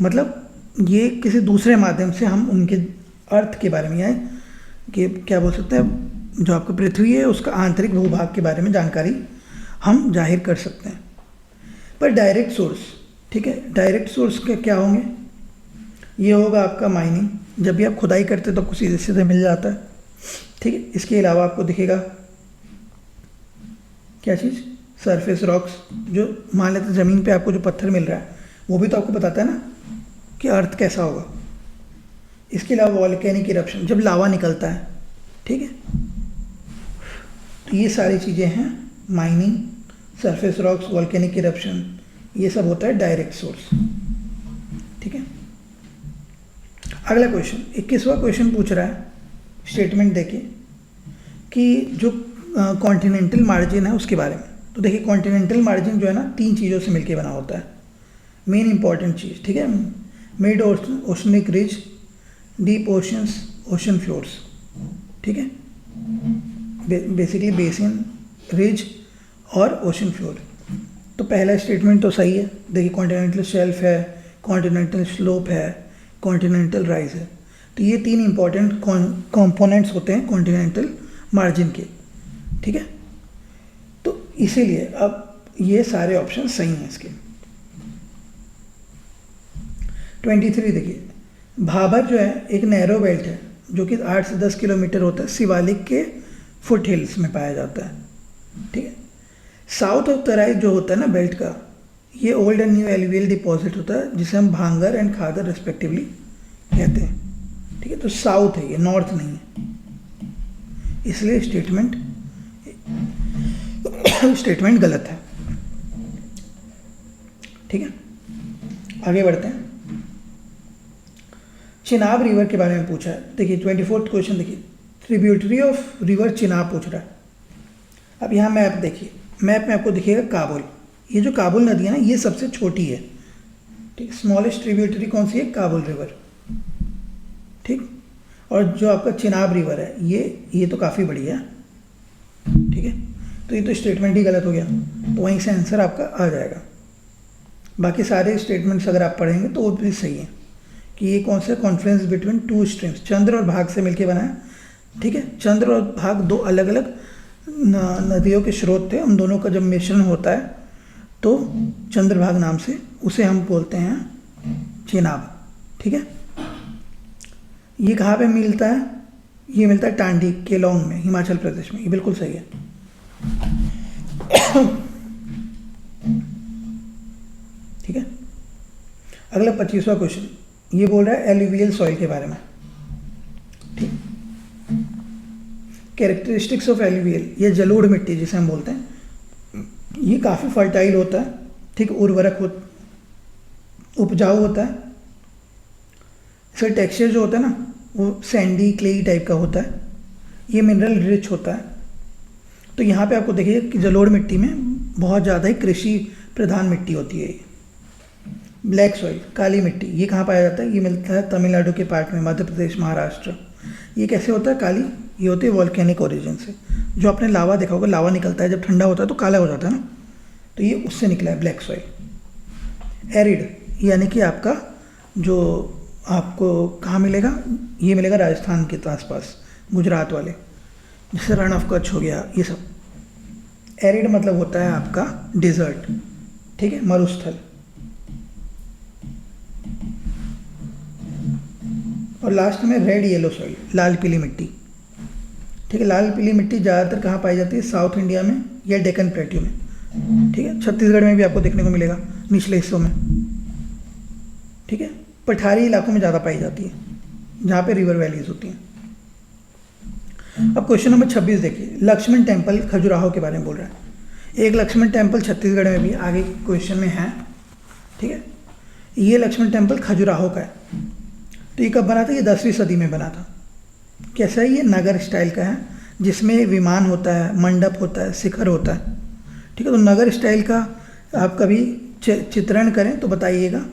मतलब ये किसी दूसरे माध्यम से हम उनके अर्थ के बारे में या कि क्या बोल सकते हैं, जो आपका पृथ्वी है उसका आंतरिक भूभाग के बारे में जानकारी हम जाहिर कर सकते हैं। पर डायरेक्ट सोर्स, ठीक है, डायरेक्ट सोर्स के क्या होंगे, ये होगा आपका माइनिंग, जब भी आप खुदाई करते हैं तो आपको सीधे सीधे मिल जाता है, ठीक है। इसके अलावा आपको दिखेगा क्या चीज़, सरफेस रॉक्स, जो मान लेते ज़मीन पे आपको जो पत्थर मिल रहा है वो भी तो आपको बताता है ना कि अर्थ कैसा होगा। इसके अलावा वॉल्केनिक इरप्शन, जब लावा निकलता है, ठीक है। तो ये सारी चीज़ें हैं, mining, surface rocks, volcanic eruption, ये सब होता है डायरेक्ट सोर्स, ठीक है। अगला क्वेश्चन 21वां क्वेश्चन पूछ रहा है, स्टेटमेंट देखिए कि जो कॉन्टिनेंटल मार्जिन है उसके बारे में। तो देखिए कॉन्टिनेंटल मार्जिन जो है ना 3 चीज़ों से मिलके बना होता है, मेन इंपॉर्टेंट चीज़, ठीक है। Mid oceanic ridge, deep oceans, ocean floors, ठीक है, बेसिकली बेसिन, रिज और ओशन फ्लोर। तो पहला स्टेटमेंट तो सही है, देखिए कॉन्टिनेंटल शेल्फ है, कॉन्टिनेंटल स्लोप है, कॉन्टिनेंटल राइज है। तो ये 3 इंपॉर्टेंट कंपोनेंट्स होते हैं कॉन्टिनेंटल मार्जिन के, ठीक है। तो इसीलिए अब ये सारे ऑप्शन सही हैं इसके। 23 देखिए, भाबर जो है एक नैरो बेल्ट है जो कि 8 से 10 किलोमीटर होता है, शिवालिक के फुट हिल्स में पाया जाता है, ठीक है। साउथ ऑफ तराई जो होता है ना बेल्ट का, ये old and new alluvial deposit होता है जिसे हम भांगर एंड खादर रेस्पेक्टिवली कहते हैं, ठीक है। तो साउथ है ये, नॉर्थ नहीं है, इसलिए स्टेटमेंट गलत है, ठीक है। आगे बढ़ते हैं, चिनाब रिवर के बारे में पूछा है। देखिए 24th क्वेश्चन देखिए, ट्रिब्यूटरी ऑफ रिवर चिनाब पूछ रहा है। अब यहाँ मैप देखिए, मैप में आपको दिखेगा काबुल, ये जो काबुल नदी है ना ये सबसे छोटी है, ठीक। स्मॉलेस्ट ट्रिब्यूटरी कौन सी है, काबुल रिवर, ठीक। और जो आपका चिनाब रिवर है ये तो काफ़ी बड़ी है, ठीक है। तो ये तो स्टेटमेंट ही गलत हो गया, तो वहीं से आंसर आपका आ जाएगा। बाकी सारे स्टेटमेंट्स अगर आप पढ़ेंगे तो वो भी सही है कि ये कौन सा कॉन्फ्रेंस बिटवीन 2 स्ट्रीम्स, चंद्र और भाग से मिलके बना है, ठीक है। चंद्र और भाग 2 अलग अलग नदियों के स्रोत थे, उन दोनों का जब मिश्रण होता है तो चंद्रभाग नाम से उसे हम बोलते हैं चिनाब, ठीक है। ये कहाँ पे मिलता है, ये मिलता है टांडी केलोंग में, हिमाचल प्रदेश में, ये बिल्कुल सही है। ठीक है। अगला 25वां क्वेश्चन, ये बोल रहा है एलुवियल सॉइल के बारे में, ठीक। कैरेक्टरिस्टिक्स ऑफ एलुवियल, ये जलोढ़ मिट्टी जिसे हम बोलते हैं, ये काफ़ी फर्टाइल होता है, ठीक, उर्वरक उपजाऊ होता है। इसका टेक्सचर जो होता है ना वो सैंडी क्लेई टाइप का होता है, ये मिनरल रिच होता है। तो यहाँ पे आपको देखिए कि जलोढ़ मिट्टी में बहुत ज़्यादा ही कृषि प्रधान मिट्टी होती है। ब्लैक सॉइल, काली मिट्टी, ये कहाँ पाया जाता है, ये मिलता है तमिलनाडु के पार्ट में, मध्य प्रदेश, महाराष्ट्र। ये कैसे होता है काली, ये होती है वॉल्केनिक ओरिजिन से, जो आपने लावा देखा होगा, लावा निकलता है जब ठंडा होता है तो काला हो जाता है ना, तो ये उससे निकला है ब्लैक सॉइल। एरिड यानी कि आपका जो आपको कहाँ मिलेगा, ये मिलेगा राजस्थान के आसपास, गुजरात वाले, जैसे रण ऑफ कच्छ हो गया, ये सब। एरिड मतलब होता है आपका डिजर्ट, ठीक है, मरुस्थल। और लास्ट में रेड येलो सॉइल, लाल पीली मिट्टी, ठीक है। लाल पीली मिट्टी ज़्यादातर कहाँ पाई जाती है, साउथ इंडिया में या डेक्कन प्लेट्यू में, ठीक है। छत्तीसगढ़ में भी आपको देखने को मिलेगा निचले हिस्सों में, ठीक है। पठारी इलाकों में ज़्यादा पाई जाती है जहाँ पे रिवर वैलीज होती हैं। अब क्वेश्चन नंबर 26 देखिए, लक्ष्मण टेम्पल खजुराहो के बारे में बोल रहा है। एक लक्ष्मण टेम्पल छत्तीसगढ़ में भी आगे क्वेश्चन में है, ठीक है। ये लक्ष्मण टेम्पल खजुराहो का है। तो ये कब बना था, ये 10वीं सदी में बना था। कैसा है, ये नगर स्टाइल का है जिसमें विमान होता है, मंडप होता है, शिखर होता है, ठीक है। तो नगर स्टाइल का आप कभी चित्रण करें तो बताइएगा,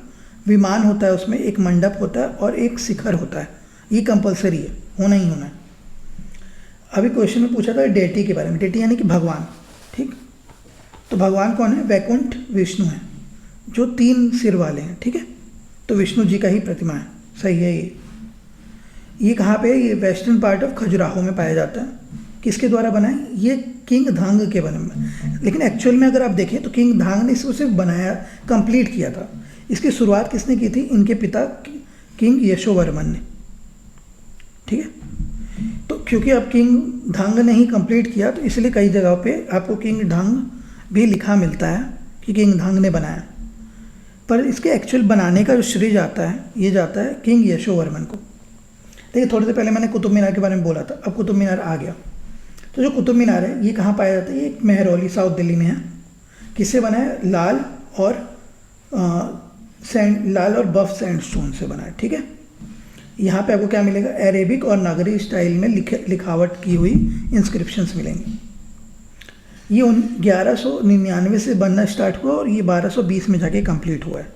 विमान होता है उसमें, एक मंडप होता है और एक शिखर होता है, ये कंपलसरी है, होना ही होना है। अभी क्वेश्चन में पूछा था डेटी के बारे में, डेटी यानी कि भगवान, ठीक। तो भगवान कौन है, वैकुंठ विष्णु है। जो 3 सिर वाले हैं, ठीक है। तो विष्णु जी का ही प्रतिमा है, सही है ये कहाँ पे है? ये वेस्टर्न पार्ट ऑफ खजुराहो में पाया जाता है। किसके द्वारा बना है? ये किंग धांग के बने में। लेकिन एक्चुअल में अगर आप देखें तो किंग धांग ने इसको सिर्फ बनाया, कंप्लीट किया था। इसकी शुरुआत किसने की थी? इनके पिता किंग यशोवर्मन ने, ठीक है। तो क्योंकि अब किंग धांग ने ही कंप्लीट किया, तो इसलिए कई जगहों पे आपको किंग धांग भी लिखा मिलता है कि किंग धांग ने बनाया, पर इसके एक्चुअल बनाने का जो श्रेय जाता है, ये जाता है किंग यशोवर्मन को। देखिए, थोड़ी देर पहले मैंने कुतुब मीनार के बारे में बोला था, अब कुतुब मीनार आ गया। तो जो कुतुब मीनार है ये कहाँ पाया जाता है? ये मेहरौली, साउथ दिल्ली में है। किससे बना है? लाल और बफ सैंडस्टोन से बना है, ठीक है। यहाँ पे आपको क्या मिलेगा? अरेबिक और नागरी स्टाइल में लिखावट की हुई इंस्क्रिप्शंस मिलेंगी। ये 1199 से बनना स्टार्ट हुआ और ये 1220 में जाके कंप्लीट हुआ है,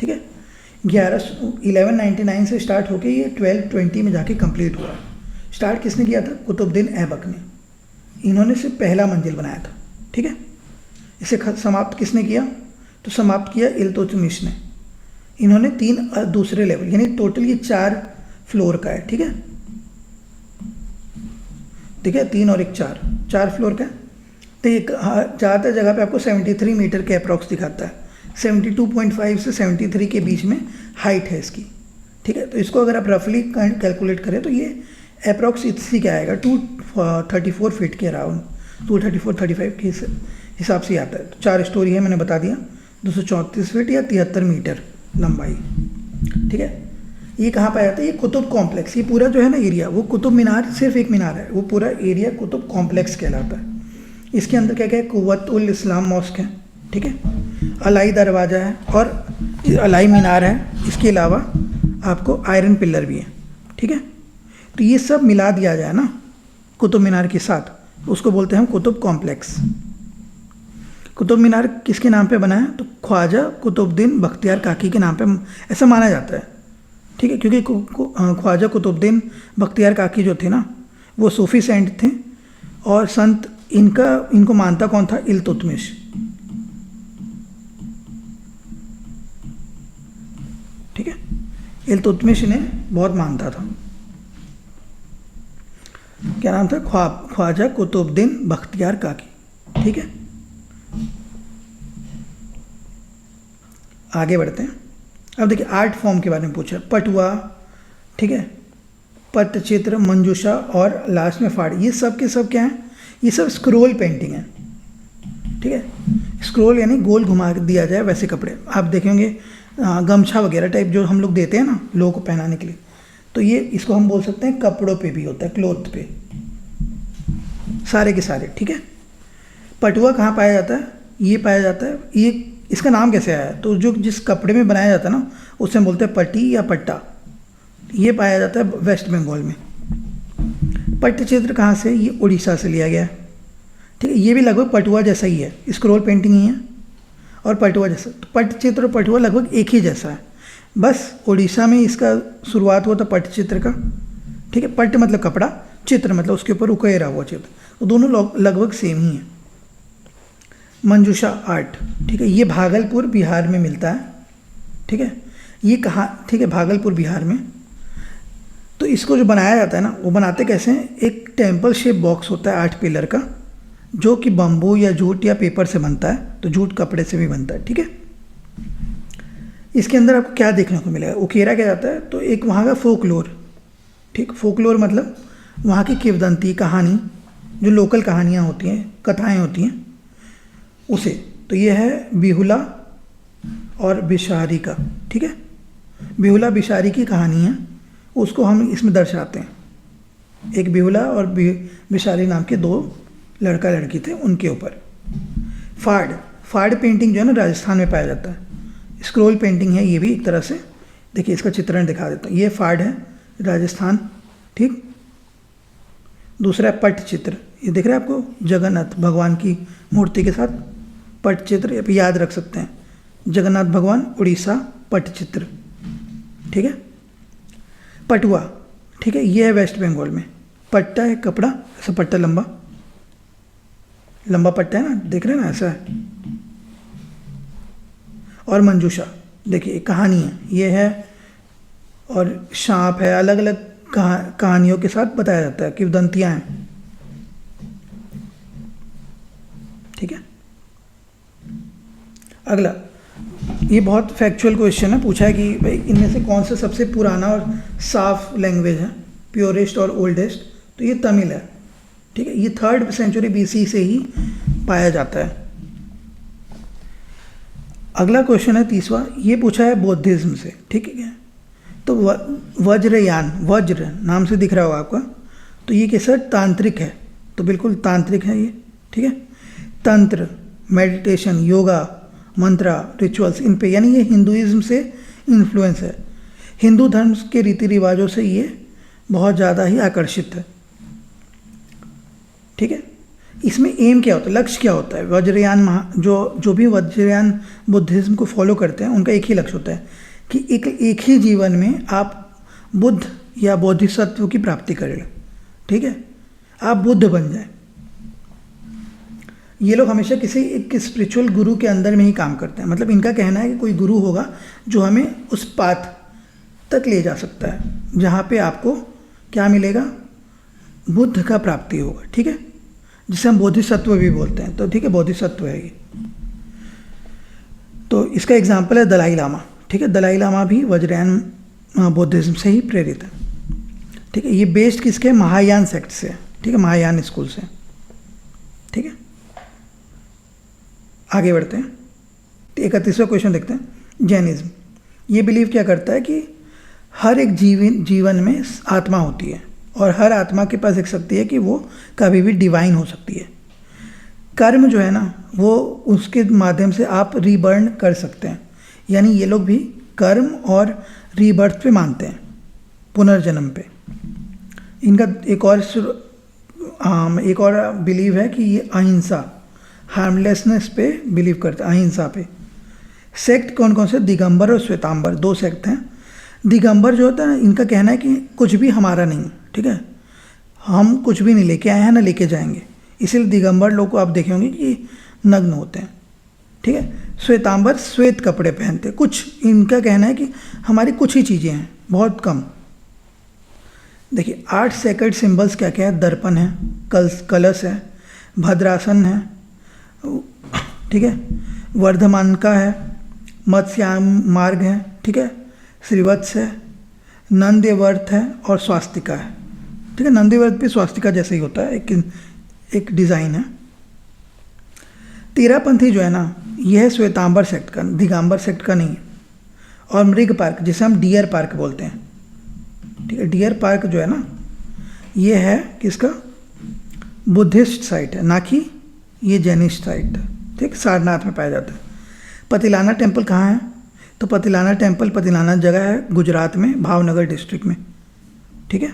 ठीक है। 1199 से स्टार्ट होके ये 1220 में जाके कंप्लीट हुआ है। स्टार्ट किसने किया था? कुतुबुद्दीन ऐबक ने। इन्होंने सिर्फ पहला मंजिल बनाया था, ठीक है। इसे समाप्त किसने किया? तो समाप्त किया इल्तुतमिश ने। इन्होंने 3 दूसरे लेवल, यानी टोटल ये 4 फ्लोर का है, ठीक है। ठीक है, 3 और 1 4 फ्लोर का है। तो ये ज़्यादातर जगह पे आपको 73 मीटर के अप्रॉक्स दिखाता है। 72.5 से 73 के बीच में हाइट है इसकी, ठीक है। तो इसको अगर आप रफली कैलकुलेट करें तो ये अप्रॉक्स इसी क्या आएगा? 234 फीट के अराउंड, 234-35 के हिसाब से आता है। तो 4 स्टोरी है, मैंने बता दिया। 234 फीट या 73 मीटर लंबाई, ठीक है। ये कहाँ पाया जाता है? ये कुतुब कॉम्प्लेक्स। ये पूरा जो है ना एरिया, वो कुतुब मीनार सिर्फ एक मीनार है, वो पूरा एरिया कुतुब कॉम्प्लेक्स कहलाता है। इसके अंदर क्या क्या है? कुव्वतुल इस्लाम मॉस्क है, ठीक है। अलाई दरवाज़ा है और अलाई मीनार है। इसके अलावा आपको आयरन पिलर भी है, ठीक है। तो ये सब मिला दिया जाए ना कुतुब मीनार के साथ, उसको बोलते हैं हम कुतुब कॉम्प्लेक्स। कुतुब मीनार किसके नाम पे बना है? तो ख्वाजा कुतुबुद्दीन बख्तियार काकी के नाम पे ऐसा माना जाता है, ठीक है। क्योंकि ख्वाजा कुतुबुद्दीन बख्तियार काकी जो थे ना, वो सूफी सेंट थे और संत इनको मानता कौन था? इल्तुतमिश, ठीक है। इल्तुतमिश ने बहुत मानता था। क्या नाम था? ख्वाजा कुतुबुद्दीन बख्तियार काकी, ठीक है। आगे बढ़ते हैं। अब देखिए, आर्ट फॉर्म के बारे में पूछा। पटुआ, ठीक है, पट्टचित्र, मंजूषा और लास्ट में फाड़। ये सब के सब क्या है? ये सब स्क्रोल पेंटिंग है, ठीक है। स्क्रोल यानी गोल घुमा दिया जाए वैसे कपड़े। आप देखेंगे गमछा वगैरह टाइप जो हम लोग देते हैं ना लोगों को पहनाने के लिए, तो ये इसको हम बोल सकते हैं कपड़ों पे भी होता है, क्लोथ पे, सारे के सारे, ठीक है। पटुआ कहाँ पाया जाता है? ये पाया जाता है, ये इसका नाम कैसे आया? तो जो जिस कपड़े में बनाया जाता है ना, उसे हम बोलते हैं पट्टी या पट्टा। ये पाया जाता है वेस्ट बंगाल में। पट्टचित्र कहाँ से? ये उड़ीसा से लिया गया है, ठीक है। ये भी लगभग पटुआ जैसा ही है, स्क्रोल पेंटिंग ही है और पटुआ जैसा। तो पट्टचित्र और पटुआ लगभग एक ही जैसा है, बस उड़ीसा में इसका शुरुआत हुआ था पट्टचित्र का, ठीक है। पट्ट मतलब कपड़ा, चित्र मतलब उसके ऊपर उकेरा हुआ चित्र, तो दोनों लगभग सेम ही है। मंजूषा आर्ट, ठीक है, ये भागलपुर बिहार में मिलता है, ठीक है। ये कहाँ? ठीक है, भागलपुर बिहार में। तो इसको जो बनाया जाता है ना, वो बनाते कैसे हैं? एक टेम्पल शेप बॉक्स होता है 8 पिलर का, जो कि बम्बू या जूट या पेपर से बनता है, तो जूट कपड़े से भी बनता है, ठीक है। इसके अंदर आपको क्या देखने को मिलेगा? उकेरा क्या जाता है? तो एक वहाँ का फोकलोर, ठीक, फोकलोर मतलब वहाँ की किंवदंती, कहानी, जो लोकल कहानियाँ होती हैं, कथाएँ होती हैं, उसे। तो ये है बिहुला और बिशारी का, ठीक है। बिहुला बिशारी की कहानी है, उसको हम इसमें दर्शाते हैं। एक बिहुला और बिशारी नाम के 2 लड़का लड़की थे, उनके ऊपर। फाड़ पेंटिंग जो है ना, राजस्थान में पाया जाता है। स्क्रोल पेंटिंग है ये भी एक तरह से। देखिए, इसका चित्रण दिखा देता हूँ। ये फाड़ है राजस्थान, ठीक। दूसरा है पट्टचित्र, ये दिख रहा है आपको, जगन्नाथ भगवान की मूर्ति के साथ पट्टचित्र, ये भी याद रख सकते हैं। जगन्नाथ भगवान, उड़ीसा, पट्टचित्र, ठीक है। पटुआ, ठीक है, ये है वेस्ट बंगाल में। पट्टा है कपड़ा, ऐसा पट्टा लंबा पट्टा है ना, देख रहे हैं ना, ऐसा है। और मंजूषा, देखिए कहानी है ये है, और सांप है, अलग अलग कहानियों के साथ बताया जाता है, किंवदंतियाँ हैं। ठीक है, अगला, ये बहुत फैक्चुअल क्वेश्चन है, पूछा है कि भाई इनमें से कौन सा सबसे पुराना और साफ लैंग्वेज है, प्योरेस्ट और ओल्डेस्ट, तो ये तमिल है। ठीक है, ये 3rd सेंचुरी BC से ही पाया जाता है। अगला क्वेश्चन है 30वां, ये पूछा है बौद्धिज्म से। ठीक है, तो वज्रयान, वज्र नाम से दिख रहा होगा आपका, तो ये कैसा तांत्रिक है, तो बिल्कुल तांत्रिक है ये। ठीक है, तंत्र, मेडिटेशन, योगा, मंत्रा, रिचुअल्स, इन पे, यानी ये हिंदुइज्म से इन्फ्लुएंस है। हिंदू धर्म के रीति रिवाजों से ये बहुत ज़्यादा ही आकर्षित है। ठीक है, इसमें एम क्या होता है, लक्ष्य क्या होता है? वज्रयान जो भी वज्रयान बुद्धिज्म को फॉलो करते हैं उनका एक ही लक्ष्य होता है कि एक ही जीवन में आप बुद्ध या बोधिसत्व की प्राप्ति करें। ठीक है, आप बुद्ध बन जाए। ये लोग हमेशा किसी एक स्पिरिचुअल गुरु के अंदर में ही काम करते हैं, मतलब इनका कहना है कि कोई गुरु होगा जो हमें उस पाथ तक ले जा सकता है जहाँ पे आपको क्या मिलेगा, बुद्ध का प्राप्ति होगा। ठीक है, जिसे हम बोधिसत्व भी बोलते हैं, तो ठीक है, बोधिसत्व है ये। तो इसका एग्जाम्पल है दलाई लामा। ठीक है, दलाई लामा भी वज्रयान बुद्धिज्म से ही प्रेरित है। ठीक है, ये बेस्ड किसके, महायान सेक्ट से। ठीक है, महायान स्कूल से। ठीक है, आगे बढ़ते हैं, 31वां क्वेश्चन देखते हैं। जैनिज्म, ये बिलीव क्या करता है कि हर एक जीवन में आत्मा होती है और हर आत्मा के पास एक शक्ति है कि वो कभी भी डिवाइन हो सकती है। कर्म जो है ना, वो उसके माध्यम से आप रीबर्न कर सकते हैं, यानी ये लोग भी कर्म और रीबर्थ पे मानते हैं, पुनर्जन्म पे। इनका एक और बिलीव है कि ये अहिंसा, हार्मलेसनेस पे बिलीव करते हैं, अहिंसा पे। सेक्ट कौन कौन से, दिगंबर और श्वेतांबर, 2 सेक्ट हैं। दिगंबर जो होता है ना, इनका कहना है कि कुछ भी हमारा नहीं। ठीक है, हम कुछ भी नहीं लेके आए हैं ना लेके जाएंगे, इसीलिए दिगंबर लोग को आप देखे होंगे कि नग्न होते हैं। ठीक है, श्वेतांबर श्वेत कपड़े पहनते, कुछ इनका कहना है कि हमारी कुछ ही चीज़ें हैं, बहुत कम। देखिए 8 सेक्रेड सिंबल्स क्या क्या है, दर्पण है, कलश है, भद्रासन है, ठीक है, वर्धमान का है, मत्स्याम मार्ग है, ठीक है, श्रीवत्स है, नंदीवर्त है और स्वास्तिका है। ठीक है, नंदीवर्त भी स्वास्तिका जैसे ही होता है, एक डिज़ाइन है। तेरापंथी जो है ना, यह है श्वेतांबर सेक्ट का, दिगंबर सेक्ट का नहीं है। और मृग पार्क, जिसे हम डियर पार्क बोलते हैं। ठीक है, डियर पार्क जो है ना, ये है किसका, बुद्धिस्ट साइट है, ना कि ये जैनिस्ट साइट है। ठीक, सारनाथ में पाया जाता है। पतिलाना टेम्पल कहाँ है, तो पतिलाना टेम्पल, पतिलाना जगह है गुजरात में, भावनगर डिस्ट्रिक्ट में। ठीक है,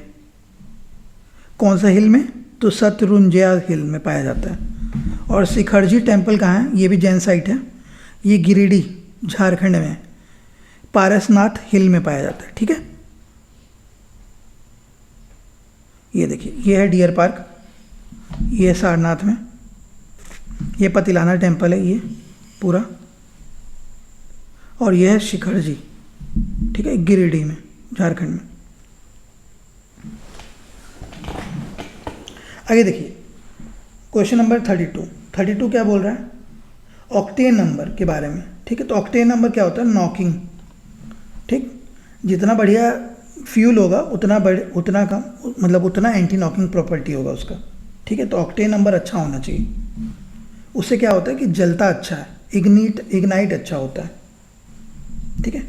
कौन सा हिल में, तो शत्रुंजया हिल में पाया जाता है। और शिखरजी टेम्पल कहाँ है, ये भी जैन साइट है, ये गिरिडीह झारखंड में, पारसनाथ हिल में पाया जाता है। ठीक है, ये देखिए, ये है डियर पार्क, ये है सारनाथ में, ये पतिलाना टेम्पल है ये पूरा, और यह है शिखरजी। ठीक है, गिरिडीह में, झारखंड में। आगे देखिए क्वेश्चन नंबर 32 क्या बोल रहा है, ऑक्टेन नंबर के बारे में। ठीक है, तो ऑक्टेन नंबर क्या होता है, नॉकिंग। ठीक, जितना बढ़िया फ्यूल होगा उतना कम, मतलब उतना एंटी नॉकिंग प्रॉपर्टी होगा उसका। ठीक है, तो ऑक्टेन नंबर अच्छा होना चाहिए, उससे क्या होता है कि जलता अच्छा है, इग्नाइट अच्छा होता है। ठीक है,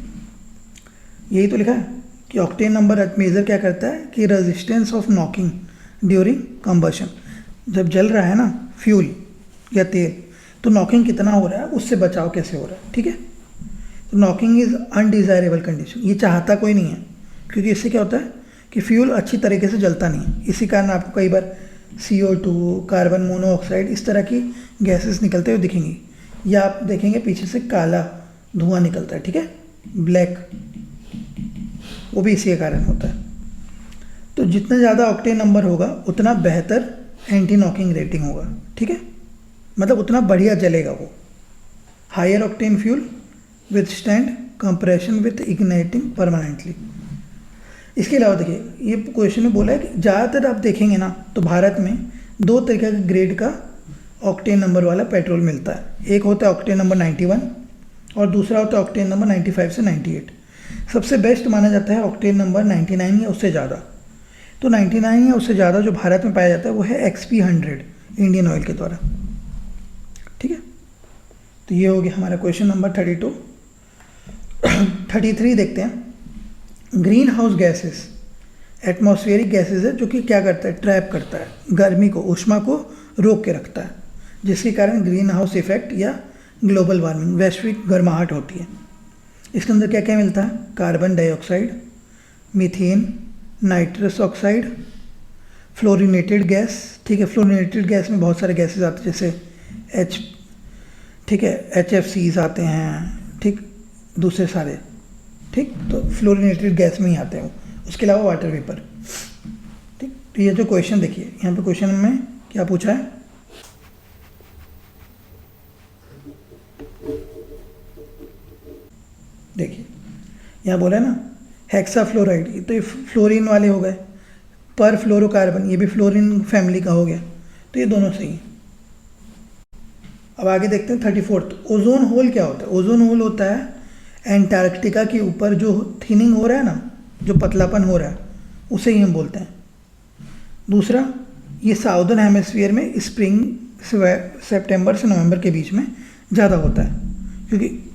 यही तो लिखा है कि ऑक्टेन नंबर मेजर क्या करता है कि resistance of knocking during combustion, जब जल रहा है ना फ्यूल या तेल, तो नॉकिंग कितना हो रहा है, उससे बचाव कैसे हो रहा है। ठीक है, तो नॉकिंग इज़ अनडिज़ायरेबल कंडीशन, ये चाहता कोई नहीं है, क्योंकि इससे क्या होता है कि फ्यूल अच्छी तरीके से जलता नहीं है। इसी कारण आपको कई बार CO2, कार्बन मोनोऑक्साइड, इस तरह की गैसेस निकलते हुए दिखेंगी, या आप देखेंगे पीछे से काला धुआं निकलता है। ठीक है, ब्लैक, वो भी इसी के कारण होता है। तो जितना ज़्यादा ऑक्टेन नंबर होगा उतना बेहतर एंटी नॉकिंग रेटिंग होगा। ठीक है, मतलब उतना बढ़िया जलेगा वो। Higher octane fuel withstand compression with igniting permanently. इसके अलावा देखिए ये क्वेश्चन में बोला है कि ज़्यादातर आप देखेंगे ना तो भारत में दो तरीके के ग्रेड का ऑक्टेन नंबर वाला पेट्रोल मिलता है। एक होता है ऑक्टेन नंबर 91 और दूसरा होता है ऑक्टेन नंबर 95 से 98। सबसे बेस्ट माना जाता है ऑक्टेन नंबर 99 या उससे ज़्यादा। तो 99 या उससे ज़्यादा जो भारत में पाया जाता है वो है XP 100 इंडियन ऑयल के द्वारा। ठीक है, तो ये हो गया हमारा क्वेश्चन नंबर 32। 33 देखते हैं। Green house gases atmospheric gases है जो कि क्या करता है, ट्रैप करता है गर्मी को, ऊष्मा को रोक के रखता है, जिसके कारण ग्रीन हाउस इफेक्ट या ग्लोबल वार्मिंग वैश्विक गर्माहट होती है। इसके अंदर क्या क्या मिलता है, carbon dioxide, methane, nitrous oxide, fluorinated gas. ठीक है, फ्लोरिनेटेड गैस में बहुत सारे गैसेस आते हैं जैसे ठीक है HFCs आते हैं, ठीक, दूसरे सारे, ठीक, तो फ्लोरिनेटेड गैस में ही आते हैं वो। उसके अलावा वाटर वेपर। ठीक, तो ये जो क्वेश्चन देखिए यहाँ पे क्वेश्चन में क्या पूछा है, देखिए यहाँ बोला है ना हेक्साफ्लोराइड, ये तो ये फ्लोरीन वाले हो गए, पर फ्लोरोकार्बन ये भी फ्लोरीन फैमिली का हो गया, तो ये दोनों सही हैं। अब आगे देखते हैं 34। ओजोन होल क्या होता है, ओजोन होल होता है एंटार्क्टिका के ऊपर जो थिनिंग हो रहा है ना, जो पतलापन हो रहा है उसे ही हम बोलते हैं। दूसरा, ये साउदर्न हेमिस्फीयर में स्प्रिंग सितंबर से नवंबर के बीच में ज़्यादा होता है, क्योंकि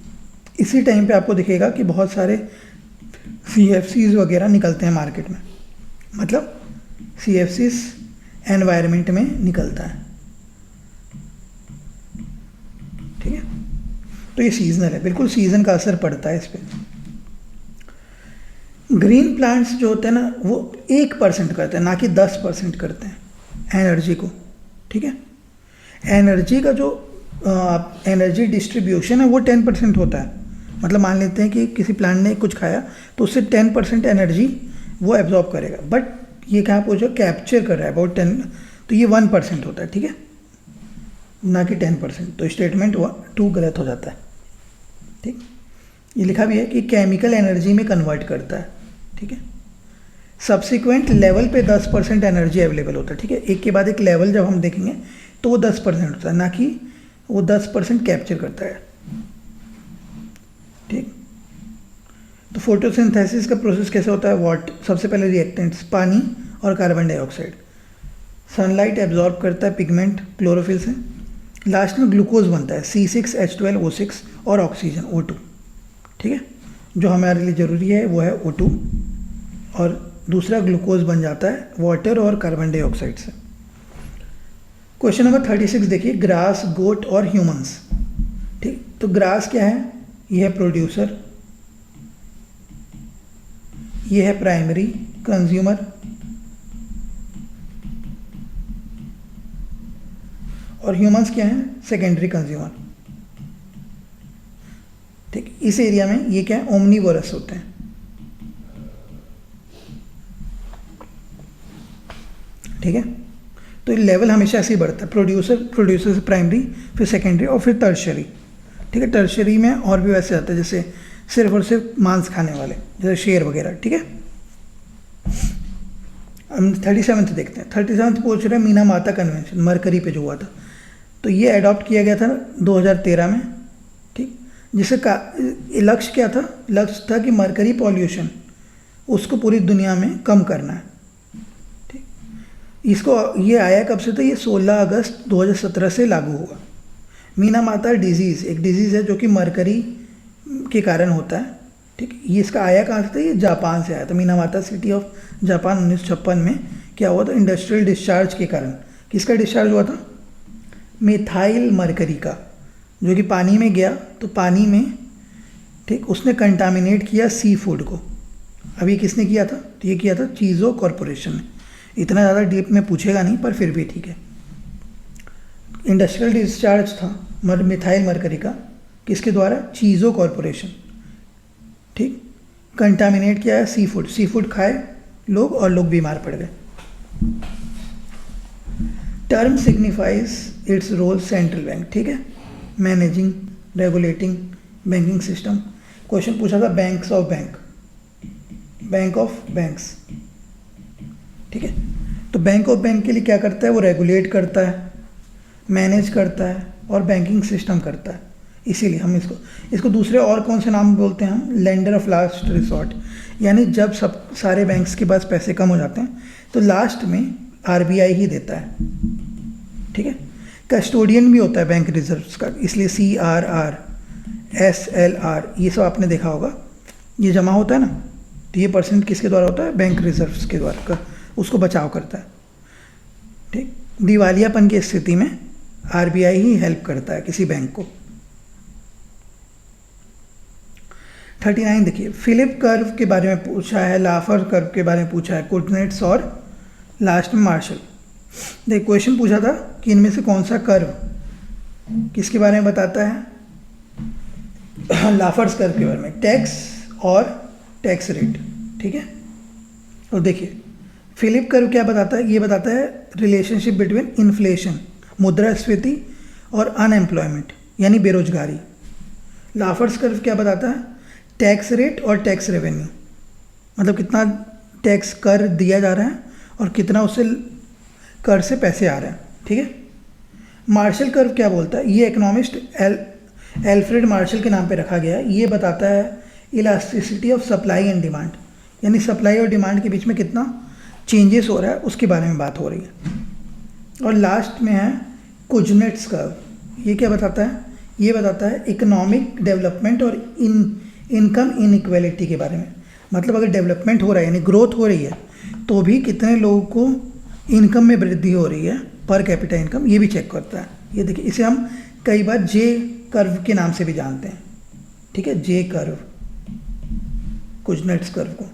इसी टाइम पे आपको दिखेगा कि बहुत सारे CFCs वगैरह निकलते हैं मार्केट में, मतलब CFCs एनवायरनमेंट में निकलता है। ठीक है, तो ये सीजनल है, बिल्कुल सीजन का असर पड़ता है इस पर। ग्रीन प्लांट्स जो होते हैं ना वो 1% करते हैं, ना कि 10% करते हैं एनर्जी को। ठीक है, एनर्जी का जो एनर्जी डिस्ट्रीब्यूशन है वो 10% होता है। मतलब मान लेते हैं कि किसी प्लांट ने कुछ खाया तो उससे 10% एनर्जी वो एब्जॉर्ब करेगा, बट ये कहाँ पूछो कैप्चर कर रहा है अबाउट 10, तो ये 1% होता है। ठीक है, ना कि 10%, तो स्टेटमेंट 2 गलत हो जाता है। ठीक, ये लिखा भी है कि केमिकल एनर्जी में कन्वर्ट करता है। ठीक है, सब्सिक्वेंट लेवल पे 10% एनर्जी अवेलेबल होता है। ठीक है, एक के बाद एक लेवल जब हम देखेंगे तो वो 10% होता है, ना कि वो 10% कैप्चर करता है। ठीक, तो फोटोसिंथेसिस का प्रोसेस कैसे होता है, सबसे पहले रिएक्टेंट्स पानी और कार्बन डाइऑक्साइड, सनलाइट एब्जॉर्ब करता है पिगमेंट क्लोरोफिल से, लास्ट में ग्लूकोज बनता है C6H12O6 और ऑक्सीजन O2। ठीक है, जो हमारे लिए ज़रूरी है वो है O2, और दूसरा ग्लूकोज बन जाता है वाटर और कार्बन डाइऑक्साइड से। क्वेश्चन नंबर 36 देखिए, ग्रास, गोट और ह्यूमंस। ठीक, तो ग्रास क्या है, ये है प्रोड्यूसर, ये है प्राइमरी कंज्यूमर, और ह्यूमंस क्या है, सेकेंडरी कंज्यूमर। ठीक, इस एरिया में ये क्या है, ओमनीवोरस होते हैं। ठीक है, तो लेवल हमेशा ऐसे ही बढ़ता है, प्रोड्यूसर से प्राइमरी, फिर सेकेंडरी और फिर टर्शरी। ठीक है, टर्शरी में और भी वैसे आते हैं जैसे सिर्फ और सिर्फ मांस खाने वाले जैसे शेर वगैरह। ठीक है, हम 37 देखते हैं। 37 पूछ रहे हैं मीना माता कन्वेंशन मरकरी पे जो हुआ था, तो ये अडॉप्ट किया गया था 2013 में। ठीक, जिससे लक्ष्य क्या था, लक्ष्य था कि मरकरी पॉल्यूशन उसको पूरी दुनिया में कम करना है। ठीक, इसको ये आया कब से था, ये 16 अगस्त 2017 से लागू हुआ। मीना माता डिजीज़ एक डिजीज़ है जो कि मरकरी के कारण होता है। ठीक, ये इसका आया कहाँ से था, ये जापान से आया था। मीना माता सिटी ऑफ जापान 1956 में क्या हुआ था, इंडस्ट्रियल डिस्चार्ज के कारण। किसका डिस्चार्ज हुआ था, मिथाइल मरकरी का, जो कि पानी में गया, तो पानी में ठीक उसने कंटामिनेट किया सी फूड को। अब ये किसने किया था, तो ये किया था चीज़ो कॉरपोरेशन ने। इतना ज़्यादा डीप में पूछेगा नहीं, पर फिर भी ठीक है। इंडस्ट्रियल डिस्चार्ज था मिथाइल मरकरी का, किसके द्वारा, चीज़ो कॉरपोरेशन। ठीक, कंटामिनेट किया है सी फूड खाए लोग और लोग बीमार पड़ गए। Term signifies its role central bank. ठीक है, managing, regulating, banking system. Question पूछा था banks of bank, bank of banks, ठीक है। तो बैंक ऑफ बैंक के लिए क्या करता है, वो रेगुलेट करता है, मैनेज करता है और बैंकिंग सिस्टम करता है। इसीलिए हम इसको दूसरे और कौन से नाम बोलते हैं हम, लेंडर ऑफ लास्ट रिसॉर्ट। यानी जब सब सारे बैंक्स के पास पैसे कम हो जाते हैं तो लास्ट में आरबीआई ही देता है, ठीक है। कस्टोडियन भी होता है बैंक रिजर्व्स का, इसलिए CRR SLR ये सब आपने देखा होगा, ये जमा होता है ना, तो ये परसेंट किसके द्वारा होता है, बैंक रिजर्व्स के द्वारा, उसको बचाव करता है, ठीक। दिवालियापन की स्थिति में आरबीआई ही हेल्प करता है किसी बैंक को। 39 देखिए, फिलिप कर्व के बारे में पूछा है, लाफर कर्व के बारे में पूछा है, कुर्नेट्स और लास्ट में मार्शल। देखिए क्वेश्चन पूछा था कि इनमें से कौन सा कर्व किसके बारे में बताता है, लाफर्स कर्व के बारे में, टैक्स और टैक्स रेट, ठीक है। और देखिए फिलिप कर्व क्या बताता है, ये बताता है रिलेशनशिप बिटवीन इन्फ्लेशन, मुद्रास्फीति और अनएम्प्लॉयमेंट यानी बेरोजगारी। लाफर्स कर्व क्या बताता है, टैक्स रेट और टैक्स रेवेन्यू, मतलब कितना टैक्स कर दिया जा रहा है और कितना उससे कर से पैसे आ रहे हैं, ठीक है। मार्शल कर्व क्या बोलता है, ये इकोनॉमिस्ट एल्फ्रेड मार्शल के नाम पे रखा गया है। ये बताता है elasticity of supply and demand, यानी सप्लाई और डिमांड के बीच में कितना चेंजेस हो रहा है उसके बारे में बात हो रही है। और लास्ट में है कुजनेट्स कर्व, ये क्या बताता है, ये बताता है इकोनॉमिक डेवलपमेंट और इनकम इनइक्वालिटी के बारे में। मतलब अगर डेवलपमेंट हो रहा है यानी ग्रोथ हो रही है तो भी कितने लोगों को इनकम में वृद्धि हो रही है, पर कैपिटा इनकम, ये भी चेक करता है। ये देखिए इसे हम कई बार जे कर्व के नाम से भी जानते हैं, ठीक है, जे कर्व, कुजनेट्स कर्व को,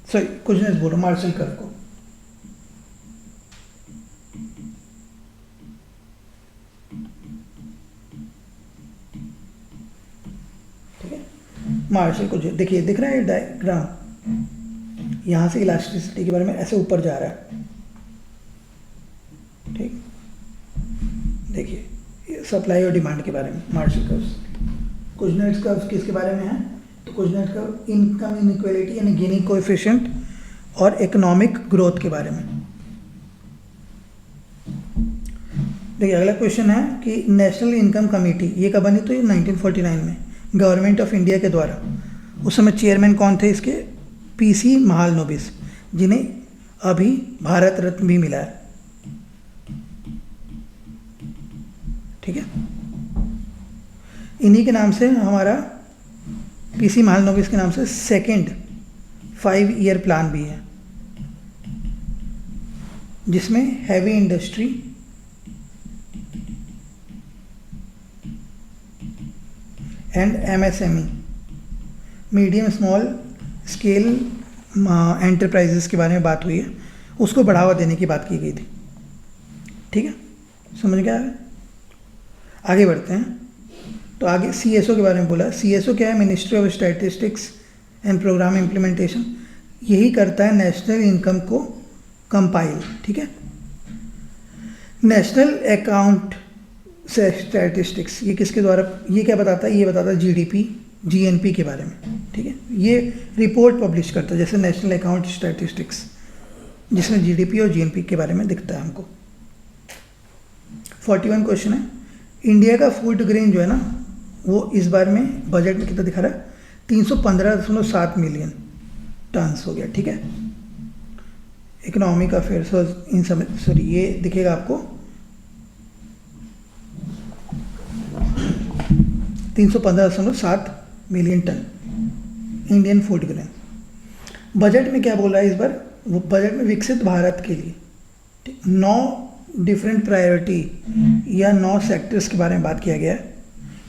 सॉरी कुजनेट्स बोलो, मार्शल कर्व को। ठीक है, मार्शल को देखिए दिख रहा है डायग्राम, यहाँ से इलास्टिसिटी के बारे में ऐसे ऊपर जा रहा है, ठीक। देखिए सप्लाई और डिमांड के बारे में मार्शल कर्व्स। कुजनेट्स कर्व्स किसके बारे में है, तो कुजनेट्स कर्व इनकम इनइक्वालिटी यानी गिनी कोएफिशिएंट और इकोनॉमिक ग्रोथ के बारे में। देखिए अगला क्वेश्चन है कि नेशनल इनकम कमेटी ये कब बनी, तो ये 1949 में गवर्नमेंट ऑफ इंडिया के द्वारा। उस समय चेयरमैन कौन थे इसके, PC महालनोबिस, जिन्हें अभी भारत रत्न भी मिला है, ठीक है। इन्हीं के नाम से हमारा PC महालनोबिस के नाम से सेकंड 5-ईयर प्लान भी है, जिसमें heavy industry, and MSME medium small scale enterprises के बारे में बात हुई है, उसको बढ़ावा देने की बात की गई थी, ठीक है। समझ गया है, आगे बढ़ते हैं। तो आगे CSO के बारे में बोला। CSO क्या है, ministry of statistics and programme implementation, यही करता है नेशनल इनकम को कंपाइल, ठीक है। नेशनल अकाउंट स्टैटिस्टिक्स ये किसके द्वारा, ये क्या बताता है, ये बताता है GDP GNP के बारे में, ठीक है। ये रिपोर्ट पब्लिश करता है जैसे नेशनल अकाउंट स्टैटिस्टिक्स, जिसमें GDP और GNP के बारे में दिखता है हमको। 41 क्वेश्चन है, इंडिया का फूड ग्रेन जो है ना, वो इस बार में बजट में कितना दिखा रहा है, 315.7 मिलियन टन्स हो गया, ठीक है। इकोनॉमिक अफेयर्स इन समय, सॉरी ये दिखेगा आपको 315.7 million tonne Indian food grain. Budget में क्या बोल रहा है इस बार, वो बजट में विकसित भारत के लिए 9 डिफरेंट प्रायोरिटी या 9 सेक्टर्स के बारे में बात किया गया है।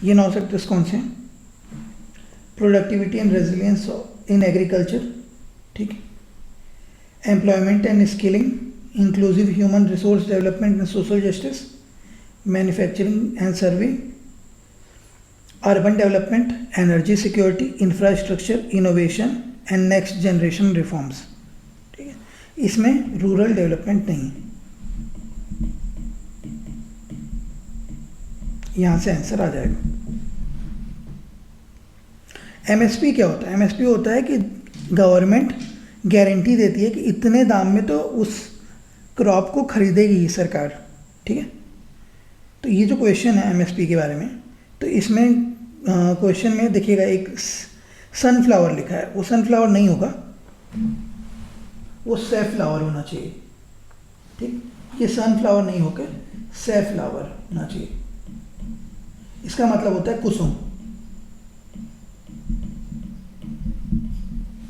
ये 9 सेक्टर्स कौन से हैं, productivity and resilience in agriculture, ठीक, employment and skilling, inclusive human resource development and social justice, manufacturing and serving, urban development, energy security, infrastructure, innovation and next generation reforms, ठीक है। इसमें रूरल डेवलपमेंट नहीं है, यहाँ से आंसर आ जाएगा। MSP क्या होता है? एमएसपी होता है कि गवर्नमेंट गारंटी देती है कि इतने दाम में तो उस क्रॉप को खरीदेगी ही सरकार, ठीक है। तो ये जो क्वेश्चन है एमएसपी के बारे में, तो इसमें क्वेश्चन में देखिएगा एक सनफ्लावर लिखा है, वो सनफ्लावर नहीं होगा, वो सैफ्लावर होना चाहिए, ठीक। ये सनफ्लावर नहीं होकर सैफ्लावर होना चाहिए। इसका मतलब होता है कुसुम,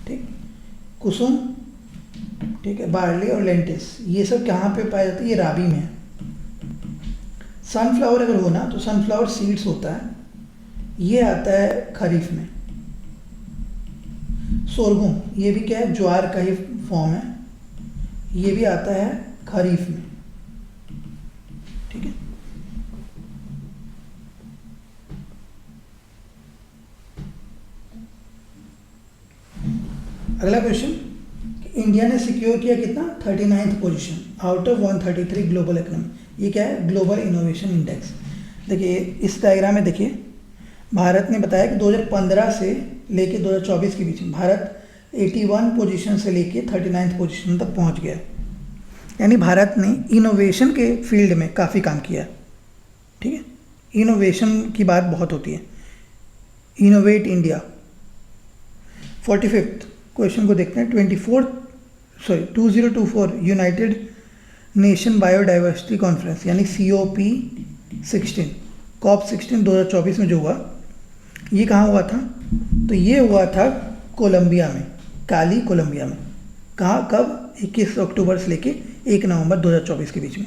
ठीक, कुसुम, ठीक है। बार्ली और लेंटिस ये सब कहाँ पे पाया जाता है? ये राबी में है। सनफ्लावर अगर हो ना तो सनफ्लावर सीड्स होता है, ये आता है खरीफ में। सोरगुम ये भी क्या है? ज्वार का ही फॉर्म है, ये भी आता है खरीफ में, ठीक है। अगला क्वेश्चन, इंडिया ने सिक्योर किया कितना? 39th position out of 133 global economy. ये क्या है? Global innovation index. देखिए इस डायग्राम में देखिए, भारत ने बताया कि 2015 से लेके 2024 के बीच में भारत 81 पोजीशन से लेके 39th पोजीशन तक पहुंच गया। यानी भारत ने इनोवेशन के फील्ड में काफ़ी काम किया, ठीक है। इनोवेशन की बात बहुत होती है, इनोवेट इंडिया। 45th क्वेश्चन को देखते हैं। 2024 यूनाइटेड नेशन बायोडाइवर्सिटी कॉन्फ्रेंस यानी COP16 COP16 2024 में जो हुआ, ये कहाँ हुआ था? तो ये हुआ था कोलंबिया में, काली कोलंबिया में। कहाँ, कब? 21 अक्टूबर से लेके 1 नवंबर 2024 के बीच में।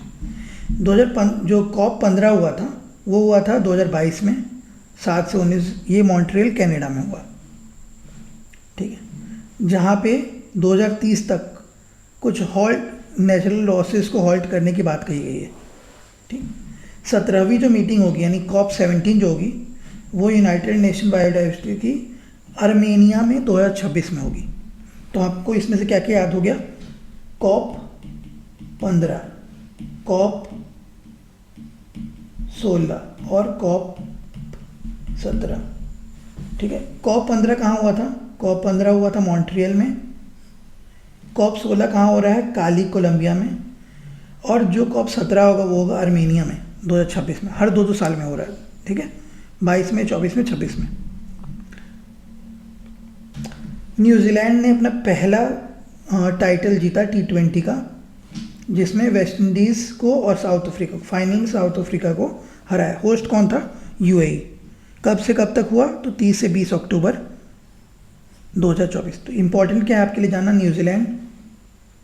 जो COP15 हुआ था वो हुआ था 2022 में, 7 से 19, ये मॉन्ट्रियल कनाडा में हुआ, ठीक है। जहाँ पे 2030 तक कुछ हॉल्ट नेचुरल लॉसेस को हॉल्ट करने की बात कही गई है, ठीक। 17वीं जो मीटिंग होगी यानी COP17 जो होगी वो यूनाइटेड नेशन बायोडाइवर्सिटी की आर्मेनिया में 2026 में होगी। तो आपको इसमें से क्या क्या याद हो गया? COP15, COP16 और COP17, ठीक है। COP15 कहाँ हुआ था? COP15 हुआ था मॉन्ट्रियल में। COP16 कहाँ हो रहा है? काली कोलंबिया में। और जो COP17 होगा वो होगा आर्मेनिया में 2026 में। हर 2-2 साल में हो रहा है, ठीक है। 22 में, 24 में, 26 में। न्यूजीलैंड ने अपना पहला टाइटल जीता T20 का, जिसमें वेस्ट इंडीज़ को और साउथ अफ्रीका को, फाइनल में साउथ अफ्रीका को हराया। होस्ट कौन था? UAE। कब से कब तक हुआ? तो 30 से 20 अक्टूबर 2024। तो इम्पॉर्टेंट क्या है आपके लिए जानना? न्यूजीलैंड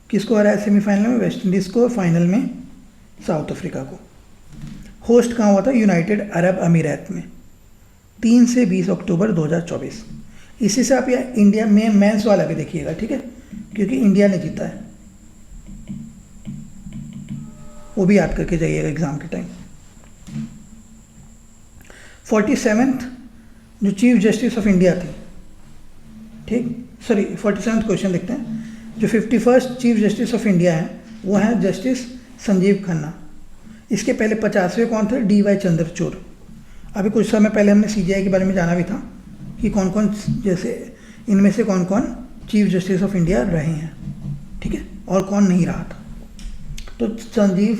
किसको हराया सेमीफाइनल में? वेस्ट इंडीज़ को, फाइनल में साउथ अफ्रीका को। होस्ट कहाँ हुआ था? यूनाइटेड अरब अमीरात में, 3 से 20 अक्टूबर 2024। इसी से आप यहाँ इंडिया में मेंस वाला भी देखिएगा, ठीक है, क्योंकि इंडिया ने जीता है, वो भी याद करके जाइएगा एग्जाम के टाइम। 47th जो चीफ जस्टिस ऑफ इंडिया थी, ठीक, सॉरी 47th क्वेश्चन देखते हैं। जो 51st chief justice of India है वो हैं जस्टिस संजीव खन्ना। इसके पहले 50वें कौन थे? DY चंद्रचूड़। अभी कुछ समय पहले हमने CJI के बारे में जाना भी था कि कौन कौन, जैसे इनमें से कौन कौन चीफ जस्टिस ऑफ इंडिया रहे हैं, ठीक है, और कौन नहीं रहा था। तो संजीव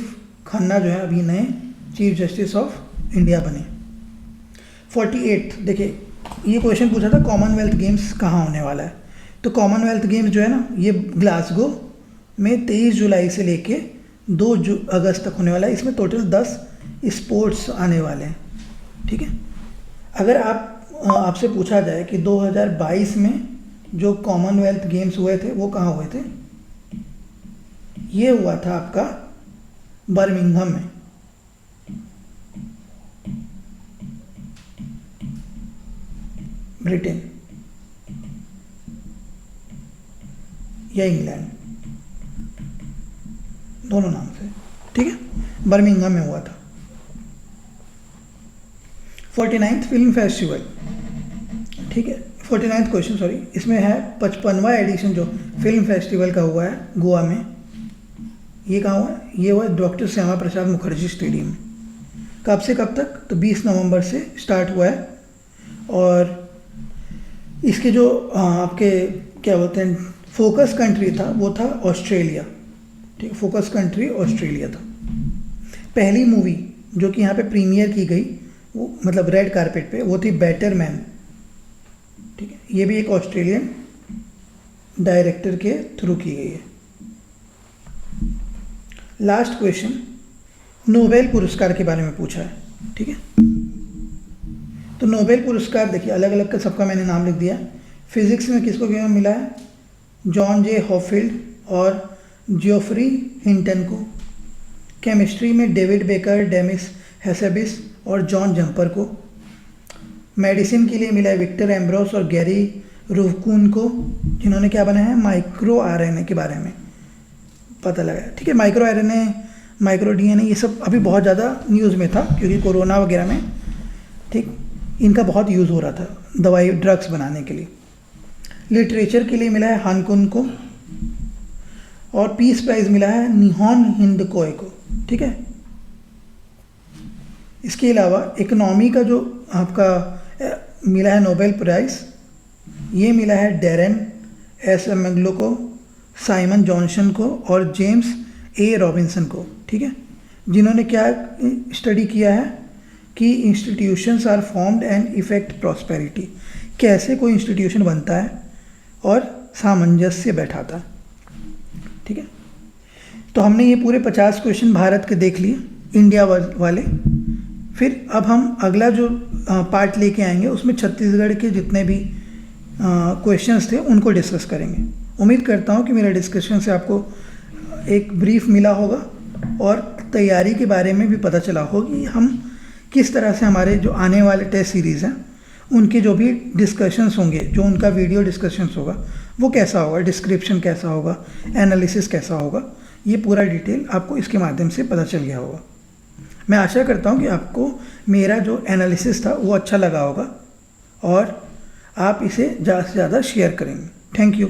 खन्ना जो है अभी नए चीफ जस्टिस ऑफ इंडिया बने। 48 देखिए, ये क्वेश्चन पूछा था कॉमनवेल्थ गेम्स कहाँ होने वाला है। तो कॉमनवेल्थ गेम्स जो है ना, ये ग्लासगो में 23 जुलाई से लेके 2 अगस्त तक होने वाला है। इसमें टोटल 10 स्पोर्ट्स आने वाले हैं, ठीक है। अगर आपसे पूछा जाए कि 2022 में जो कॉमनवेल्थ गेम्स हुए थे वो कहाँ हुए थे, ये हुआ था आपका बर्मिंघम में, ब्रिटेन या इंग्लैंड, दोनों नाम से, ठीक है, बर्मिंघम में हुआ था। 49th फिल्म फेस्टिवल, ठीक है, 49th क्वेश्चन सॉरी, इसमें है 55वां एडिशन जो फिल्म फेस्टिवल का हुआ है गोवा में। ये कहाँ हुआ है? ये हुआ डॉक्टर श्यामा प्रसाद मुखर्जी स्टेडियम में। कब से कब तक? तो 20 नवंबर से स्टार्ट हुआ है और इसके जो आपके क्या बोलते हैं फोकस कंट्री था वो था ऑस्ट्रेलिया, ठीक है, फोकस कंट्री ऑस्ट्रेलिया था। पहली मूवी जो कि यहाँ पे प्रीमियर की गई वो मतलब रेड कारपेट पे वो थी बेटर मैन, ठीक है, ये भी एक ऑस्ट्रेलियन डायरेक्टर के थ्रू की गई है। लास्ट क्वेश्चन नोबेल पुरस्कार के बारे में पूछा है, ठीक है। तो नोबेल पुरस्कार देखिए अलग अलग का सबका मैंने नाम लिख दिया। फिजिक्स में किसको क्या मिला है, जॉन जे हॉफील्ड और जियोफ्री हिंटन को। केमिस्ट्री में डेविड बेकर, डेमिस हेसेबिस और जॉन जंपर को। मेडिसिन के लिए मिला है विक्टर एम्ब्रोस और गैरी रुवकून को, जिन्होंने क्या बनाया है माइक्रो आरएनए के बारे में पता लगाया, ठीक है। माइक्रो आरएनए, माइक्रो डीएनए ये सब अभी बहुत ज़्यादा न्यूज़ में था क्योंकि कोरोना वगैरह में, ठीक, इनका बहुत यूज़ हो रहा था दवाई ड्रग्स बनाने के लिए। लिटरेचर के लिए मिला है हानकुन को और पीस प्राइज़ मिला है निहॉन हिंदकोय को, ठीक है। इसके अलावा इकोनॉमी का जो आपका मिला है नोबेल प्राइज़, ये मिला है डेरेन एस मैग्लो को, साइमन जॉनसन को और जेम्स ए रॉबिन्सन को, ठीक है, जिन्होंने क्या स्टडी किया है कि institutions are formed and effect prosperity, कैसे कोई इंस्टीट्यूशन बनता है और सामंजस्य बैठाता है, ठीक है। तो हमने ये पूरे 50 क्वेश्चन भारत के देख लिए, इंडिया वाले। फिर अब हम अगला जो पार्ट लेके आएंगे उसमें छत्तीसगढ़ के जितने भी क्वेश्चंस थे उनको डिस्कस करेंगे। उम्मीद करता हूँ कि मेरे डिस्कशन से आपको एक ब्रीफ मिला होगा और तैयारी के बारे में भी पता चला होगा कि हम किस तरह से हमारे जो आने वाले टेस्ट सीरीज़ हैं उनके जो भी डिस्कशंस होंगे, जो उनका वीडियो डिस्कशंस होगा वो कैसा होगा, डिस्क्रिप्शन कैसा होगा, एनालिसिस कैसा होगा, ये पूरा डिटेल आपको इसके माध्यम से पता चल गया होगा। मैं आशा करता हूँ कि आपको मेरा जो एनालिसिस था वो अच्छा लगा होगा और आप इसे ज़्यादा से ज़्यादा शेयर करेंगे। Thank you.